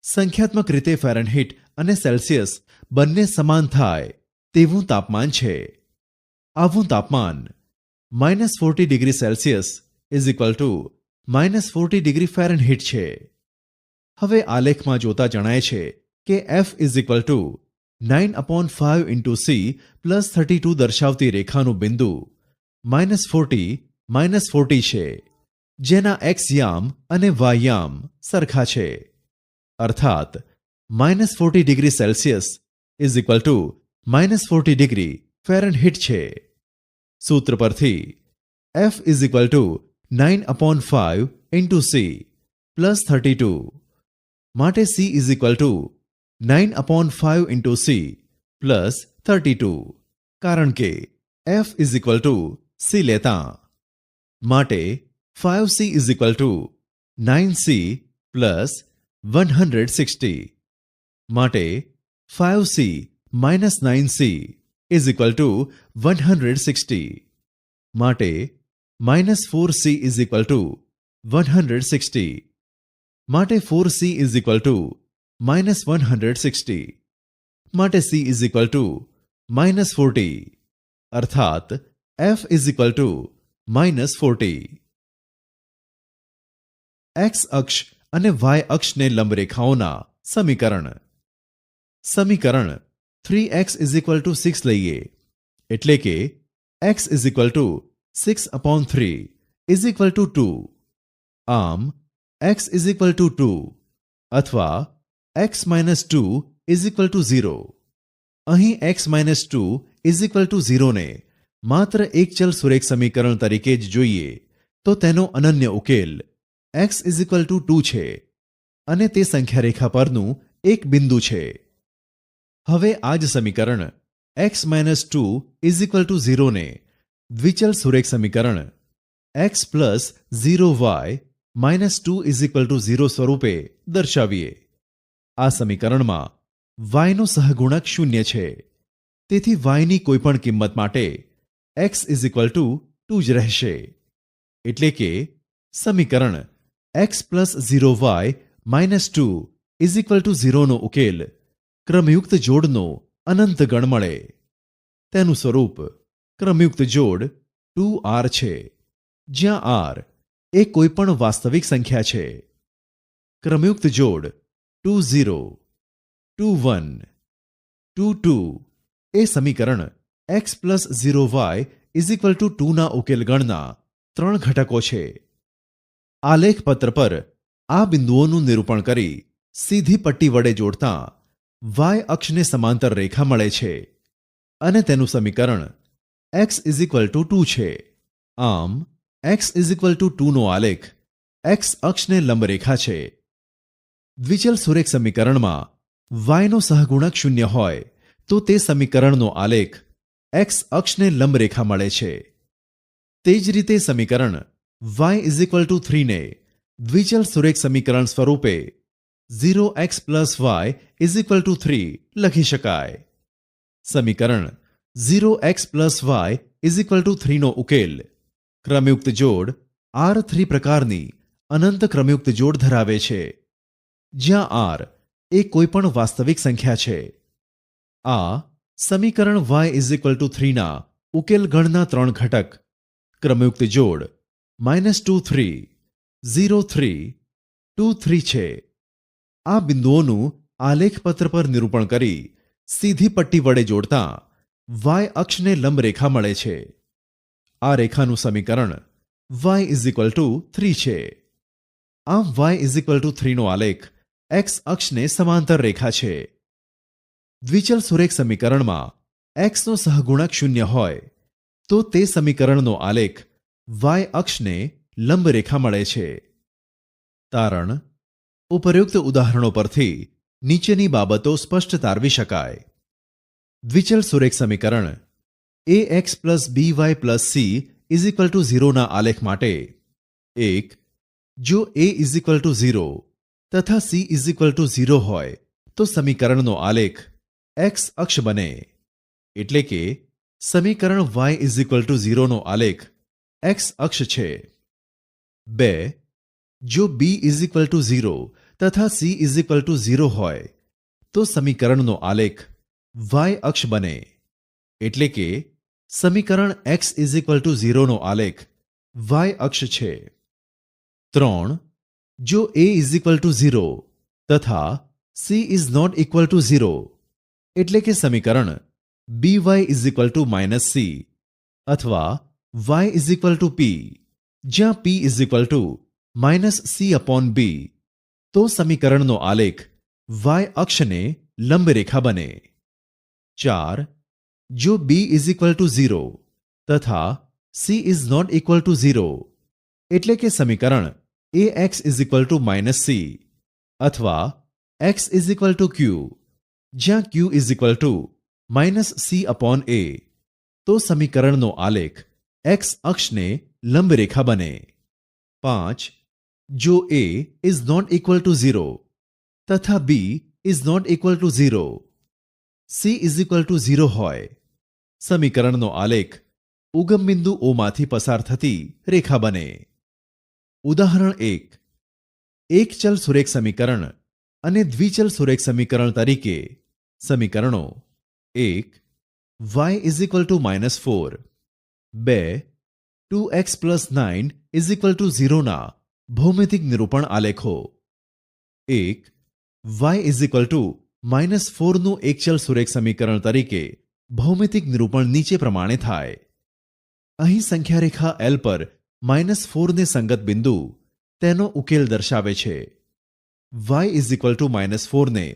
સંખ્યાત્મક રીતે ફેરનહીટ અને સેલ્સિયસ બંને સમાન થાય તેવું તાપમાન છે. આવું તાપમાન -40 degree Celsius is equal two -40 degree Fahrenheit છે. હવે આલેખમાં જોતા જણાય છે કે F is equal to 9 upon 5 into C plus 32 દર્શાવતી રેખાનું બિંદુ -40 છે, જેના x યામ અને y યામ સરખા છે. અર્થાત -40 degree Celsius is equal two -40 degree Fahrenheit છે. સૂત્ર પરથી F is equal to 9 upon 5 into C plus 32 માટે C is equal to 9 upon 5 into C plus 32 કારણ કે F is equal to C લેતા માટે 5C is equal two 9C plus 160 માટે 5C minus 9C is equal to 160 માટે minus 4C is equal to 160 માટે 4C is equal to minus 160 માટે C is equal to minus 40 અર્થાત F is equal to minus 40. X અક્ષ અને y અક્ષને લંબ રેખાઓના સમીકરણ. સમીકરણ 3x is equal to 6 લઈએ એટલે કે x is equal to 6 upon 3 is equal to 2. આમ x is equal to 2 અથવા x minus 2 is equal to 0. અહીં x minus 2 is equal to 0 ને માત્ર એક ચલ સુરેખ સમીકરણ તરીકે જ જોઈએ તો તેનો અનન્ય ઉકેલ x is equal to 2 છે અને તે સંખ્યારેખા પરનું એક બિંદુ છે. હવે આ જ સમીકરણ x minus 2 is equal to 0 ને દ્વિચલ સુરેખ સમીકરણ x plus 0y minus 2 is equal to 0 સ્વરૂપે દર્શાવીએ. આ સમીકરણમાં y નો સહગુણક 0 છે, તેથી y ની કોઈપણ કિંમત માટે x is equal to 2 જ રહેશે. એટલે કે સમીકરણ x plus 0y minus 2 is equal to 0 નો ઉકેલ ક્રમયુક્ત જોડનો અનંત ગણ મળે. તેનું સ્વરૂપ ક્રમયુક્ત જોડ 2r છે, જ્યાં r એ કોઈપણ વાસ્તવિક સંખ્યા છે. ક્રમયુક્ત જોડ 20, 21, 22 એ સમીકરણ x plus 0y is equal to 2 ના ઉકેલગણના 3 ઘટકો છે. આલેખપત્ર પર આ બિંદુઓનું નિરૂપણ કરી સીધી પટ્ટી વડે જોડતા y અક્ષને સમાંતર રેખા મળે છે અને તેનું સમીકરણ x ઇઝ ઇક્વલ ટુ 2 છે. આમ x ઇઝ ઇક્વલ ટુ 2 નો આલેખ x અક્ષને લંબ રેખા છે. દ્વિચલ સુરેખ સમીકરણમાં y નો સહગુણક 0 હોય તો તે સમીકરણનો આલેખ x અક્ષને લંબ રેખા મળે છે. તે જ રીતે સમીકરણ y ઇઝ ઇક્વલ ટુ 3 ને દ્વિચલ સુરેખ સમીકરણ સ્વરૂપે 0x plus y is equal to 3 લખી શકાય. સમીકરણ 0x plus y is equal to 3 નો ઉકેલ ક્રમયુક્ત જોડ R3 પ્રકારની અનંત ક્રમયુક્ત જોડ ધરાવે છે, જ્યાં r એ કોઈપણ વાસ્તવિક સંખ્યા છે. આ સમીકરણ y ઇઝ ઇક્વલ ટુ 3 ના ઉકેલ ગણના 3 ઘટક ક્રમયુક્ત જોડ -2 3, 0 3, 2 3 છે. આ બિંદુઓનું આલેખપત્ર પર નિરૂપણ કરી સીધી પટ્ટી વડે જોડતા y અક્ષને લંબ રેખા મળે છે. આ રેખાનું સમીકરણ y ઇઝ ઇક્વલ ટુ 3 છે. આમ y ઇઝ ઇક્વલ ટુ 3 નો આલેખ x અક્ષને સમાંતર રેખા છે. દ્વિચલ સુરેખ સમીકરણમાં x નો સહગુણક 0 હોય તો તે સમીકરણનો આલેખ y અક્ષને લંબ રેખા મળે છે. તારણ: ઉપરોક્ત ઉદાહરણો પરથી નીચેની બાબતો સ્પષ્ટ તારવી શકાય. દ્વિચલ સુરેખ સમીકરણ ax plus by plus c is equal to 0 ના આલેખ માટે 1. જો a ઇઝ ઇક્વલ ટુ 0 તથા c ઇઝ ઇક્વલ ટુ 0 હોય તો સમીકરણનો આલેખ x અક્ષ બને, એટલે કે સમીકરણ y ઇઝ ઇક્વલ ટુ 0 નો આલેખ x અક્ષ છે. 2. જો b ઇઝ ઇક્વલ ટુ 0 તથા c ઇઝ ઇક્વલ ટુ 0 હોય તો સમીકરણનો આલેખ y અક્ષ બને, એટલે કે સમીકરણ x ઇઝ ઇક્વલ ટુ 0 નો આલેખ y અક્ષ છે. 3. જો a ઇઝ ઇક્વલ ટુ 0 તથા c is not equal to 0, એટલે કે સમીકરણ by is equal to -c અથવા y is equal to p, જ્યાં p is equal to -c upon b, તો સમીકરણનો આલેખ y અક્ષને લંબ રેખા બને. 4. જો b ઇઝ ઇક્વલ ટુ 0 તથા c is not equal to 0, એટલે કે સમીકરણ ax is equal to -c અથવા x is equal to q, જ્યાં q is equal to -c upon a, તો સમીકરણનો આલેખ x અક્ષને લંબ રેખા બને. 5. જો a is not equal to 0 તથા b is not equal to 0, c is equal to 0 હોય, સમીકરણનો આલેખ ઉગમ બિંદુ O માંથી પસાર થતી રેખા બને. ઉદાહરણ 1. એક ચલ સુરેખ સમીકરણ અને દ્વિચલ સુરેખ સમીકરણ તરીકે સમીકરણો 1. y is equal to -4, 2. 2x plus 9 is equal to 0 ના ભૌમિતિક નિરૂપણ આલેખો. 1. y ઇઝ ઇક્વલ ટુ -4 નું એક ચલ સુરેખ સમીકરણ તરીકે ભૌમિતિક નિરૂપણ નીચે પ્રમાણે થાય. અહીં સંખ્યા રેખા L પર -4 ને સંગત બિંદુ તેનો ઉકેલ દર્શાવે છે. y ઇઝ ઇક્વલ ટુ -4 ને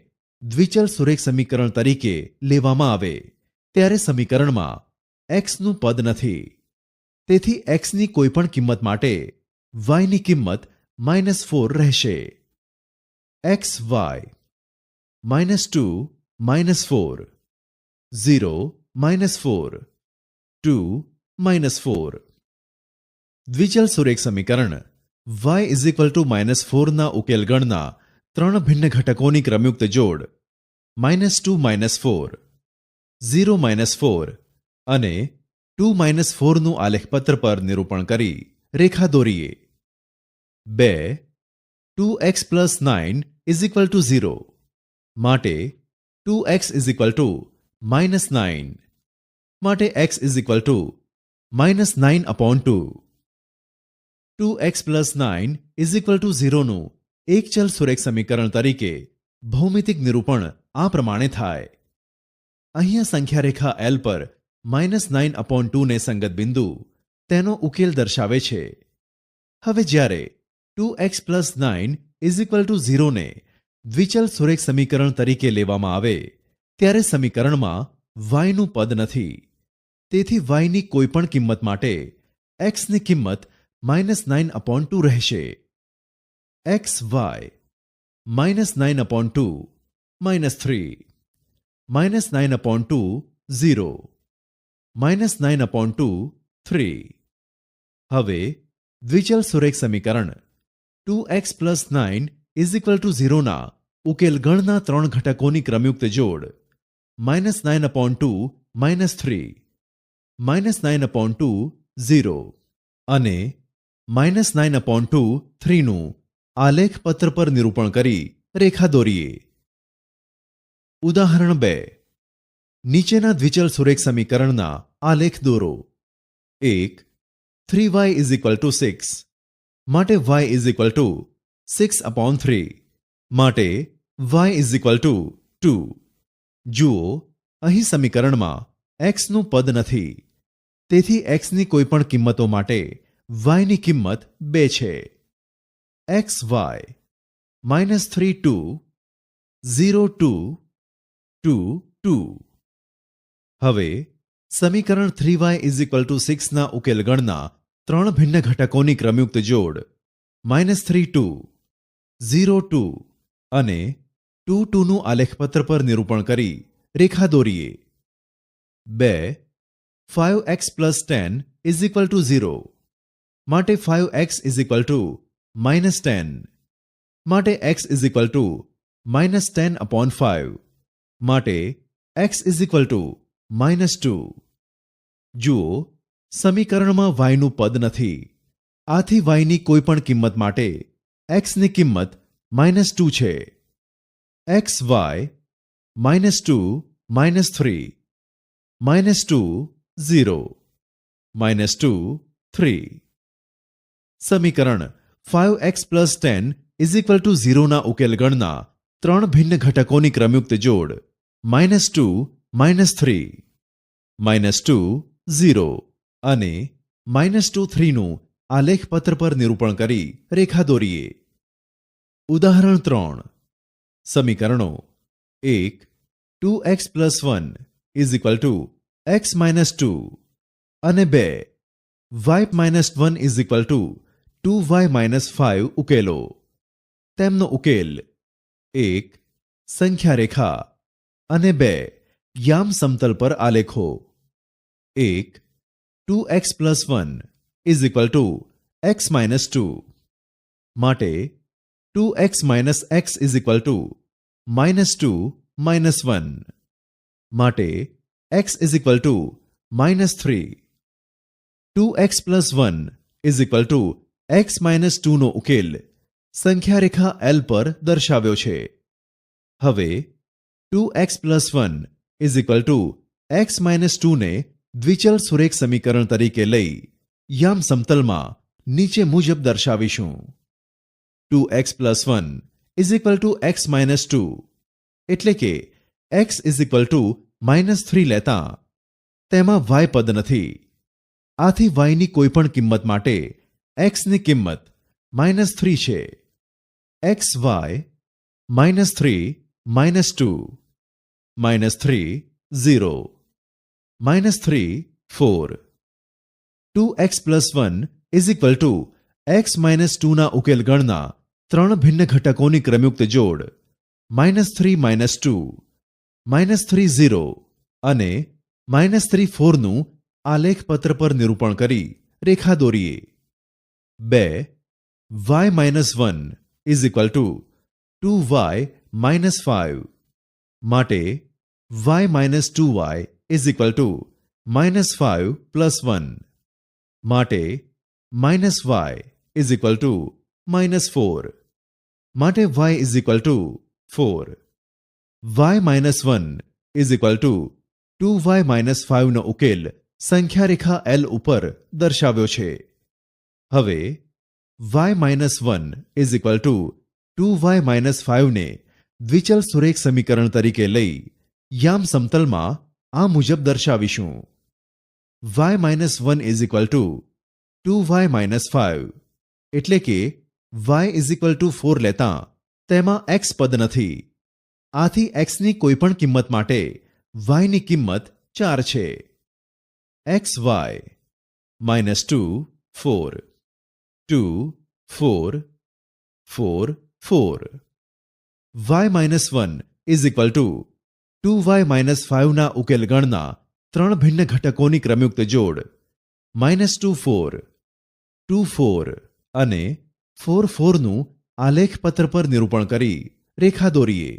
દ્વિચલ સુરેખ સમીકરણ તરીકે લેવામાં આવે ત્યારે સમીકરણમાં x નું પદ નથી. તેથી x ની કોઈપણ કિંમત માટે y ની કિંમત -4 રહેશે. xy -2 -4, 0 -4, 2 -4. દ્વિચલ સુરેખ સમીકરણ y ઇઝ ઇક્વલ ટુ -4 ના ઉકેલ ગણના 3 ભિન્ન ઘટકોની ક્રમયુક્ત જોડ -2 -4, 0 -4 અને 2 -4 નું આલેખપત્ર પર નિરૂપણ કરી રેખા દોરીએ. 2. 2x plus 9 is equal to 0 માટે 2x ઇઝ ઇક્વલ ટુ -9, માટે x is equal to -9/2. 2x plus 9 is equal to 0નું એક ચલ સુરેખ સમીકરણ તરીકે ભૌમિતિક નિરૂપણ આ પ્રમાણે થાય. અહીંયા સંખ્યા રેખા L પર -9/2 ને સંગત બિંદુ તેનો ઉકેલ દર્શાવે છે. હવે જ્યારે 2x plus 9 is equal to 0 ને દ્વિચલ સુરેખ સમીકરણ તરીકે લેવામાં આવે ત્યારે સમીકરણમાં y નું પદ નથી. તેથી y ની કોઈપણ કિંમત માટે x ની કિંમત -9/2 રહેશે. xy -9/2 -3 -9/2 0 -9/2 3. હવે દ્વિચલ સુરેખ સમીકરણ 2x plus 9 is equal to 0 ના ઉકેલ ગણના ત્રણ ઘટકોની ક્રમયુક્ત જોડ -9/2 -3 -9/2 0 અને -9/2 3 નું આલેખ પત્ર પર નિરૂપણ કરી રેખા દોરીએ. ઉદાહરણ 2. નીચેના દ્વિચલ સુરેખ સમીકરણના આલેખ દોરો. 1. 3y ઇઝ ઇક્વલ ટુ 6 માટે y ઇઝ ઇક્વલ ટુ 6/3 માટે y ઇઝ ઇક્વલ ટુ 2. જુઓ, અહીં સમીકરણમાં x નું પદ નથી. તેથી x ની કોઈપણ કિંમતો માટે y ની કિંમત 2 છે. xy -3 2 0 2 2 2. હવે સમીકરણ 3y ઇઝ ઇક્વલ ટુ 6 ના ઉકેલ ગણના ત્રણ ભિન્ન ઘટકોની ક્રમયુક્ત જોડ -3 2 0 2 અને 2 2 નું આલેખપત્ર પર નિરૂપણ કરી રેખા દોરીએ. 2. 5x plus 10 is equal to 0 માટે 5x ઇઝ ઇક્વલ ટુ -10 માટે x ઇઝ ઇક્વલ ટુ -10/5 માટે x ઇઝ ઇક્વલ ટુ -2. જુઓ, સમીકરણમાં y નું પદ નથી. આથી y ની કોઈપણ કિંમત માટે x ની કિંમત -2 છે. xy -2 -3 -2 0 -2 3. સમીકરણ 5x plus 10 is equal to 0 ના ઉકેલ ગણના ત્રણ ભિન્ન ઘટકોની ક્રમયુક્ત જોડ -2 -3 -2 0 અને -2 3 નું આલેખપત્ર પર નિરૂપણ કરી રેખા દોરીએ. ઉદાહરણ 3. સમીકરણો 1. 2x plus 1 is equal two x -2 અને 2. y -1 is equal two 2y -5 ઉકેલો. તેમનો ઉકેલ 1. સંખ્યા રેખા અને 2. યામ સમતલ પર આલેખો. 1. 2x plus 1 is equal two x -2 માટે 2x minus x is equal to -2 -1 માટે x is equal to -3. 2x plus 1 is equal two x -2 નો ઉકેલ સંખ્યા રેખા L પર દર્શાવ્યો છે. હવે 2x plus 1 is equal two x -2 ને દ્વિચલ સુરેખ સમીકરણ તરીકે લઈ યામ સમતલમાં નીચે મુજબ દર્શાવીશું. 2x plus 1 is equal two x -2 એટલે કે x ઇઝ ઇક્વલ ટુ -3 લેતા તેમાં y પદ નથી. આથી y ની કોઈપણ કિંમત માટે x ની કિંમત -3 છે. xy -3 -2 -3 0 -3 4. 2x plus 1 is equal two x -2 ના ઉકેલ ગણના ત્રણ ભિન્ન ઘટકોની ક્રમયુક્ત જોડ -3 -2 -3 0 અને -3 4 નું આલેખપત્ર પર નિરૂપણ કરી રેખા દોરીએ. 2. y -1 is equal two 2y -5 માટે y -2y is equal to -5 plus 1 માટે -y ઇઝ ઇક્વલ ટુ -4 માટે y is equal to 4. y -1 is equal two 2y-5 નો ઉકેલ સંખ્યા રેખા L ઉપર દર્શાવ્યો છે. હવે y-1 is equal two 2y-5 ને દ્વિચલ સુરેખ સમીકરણ તરીકે લઈ યામ સમતલમાં આ મુજબ દર્શાવીશું. y-1 is equal two 2y-5 એટલે કે y ઇઝ ઇક્વલ ટુ 4 લેતા તેમાં x પદ નથી. આથી x ની કોઈપણ કિંમત માટે y ની કિંમત 4 છે. xy -2 4 2 4 4 4 y-1 is equal two 2y-5 ના ઉકેલ ગણના 3 ભિન્ન ઘટકોની ક્રમયુક્ત જોડ -2 4 2 4 અને 4 4 નું આલેખપત્ર પર નિરૂપણ કરી રેખા દોરીએ.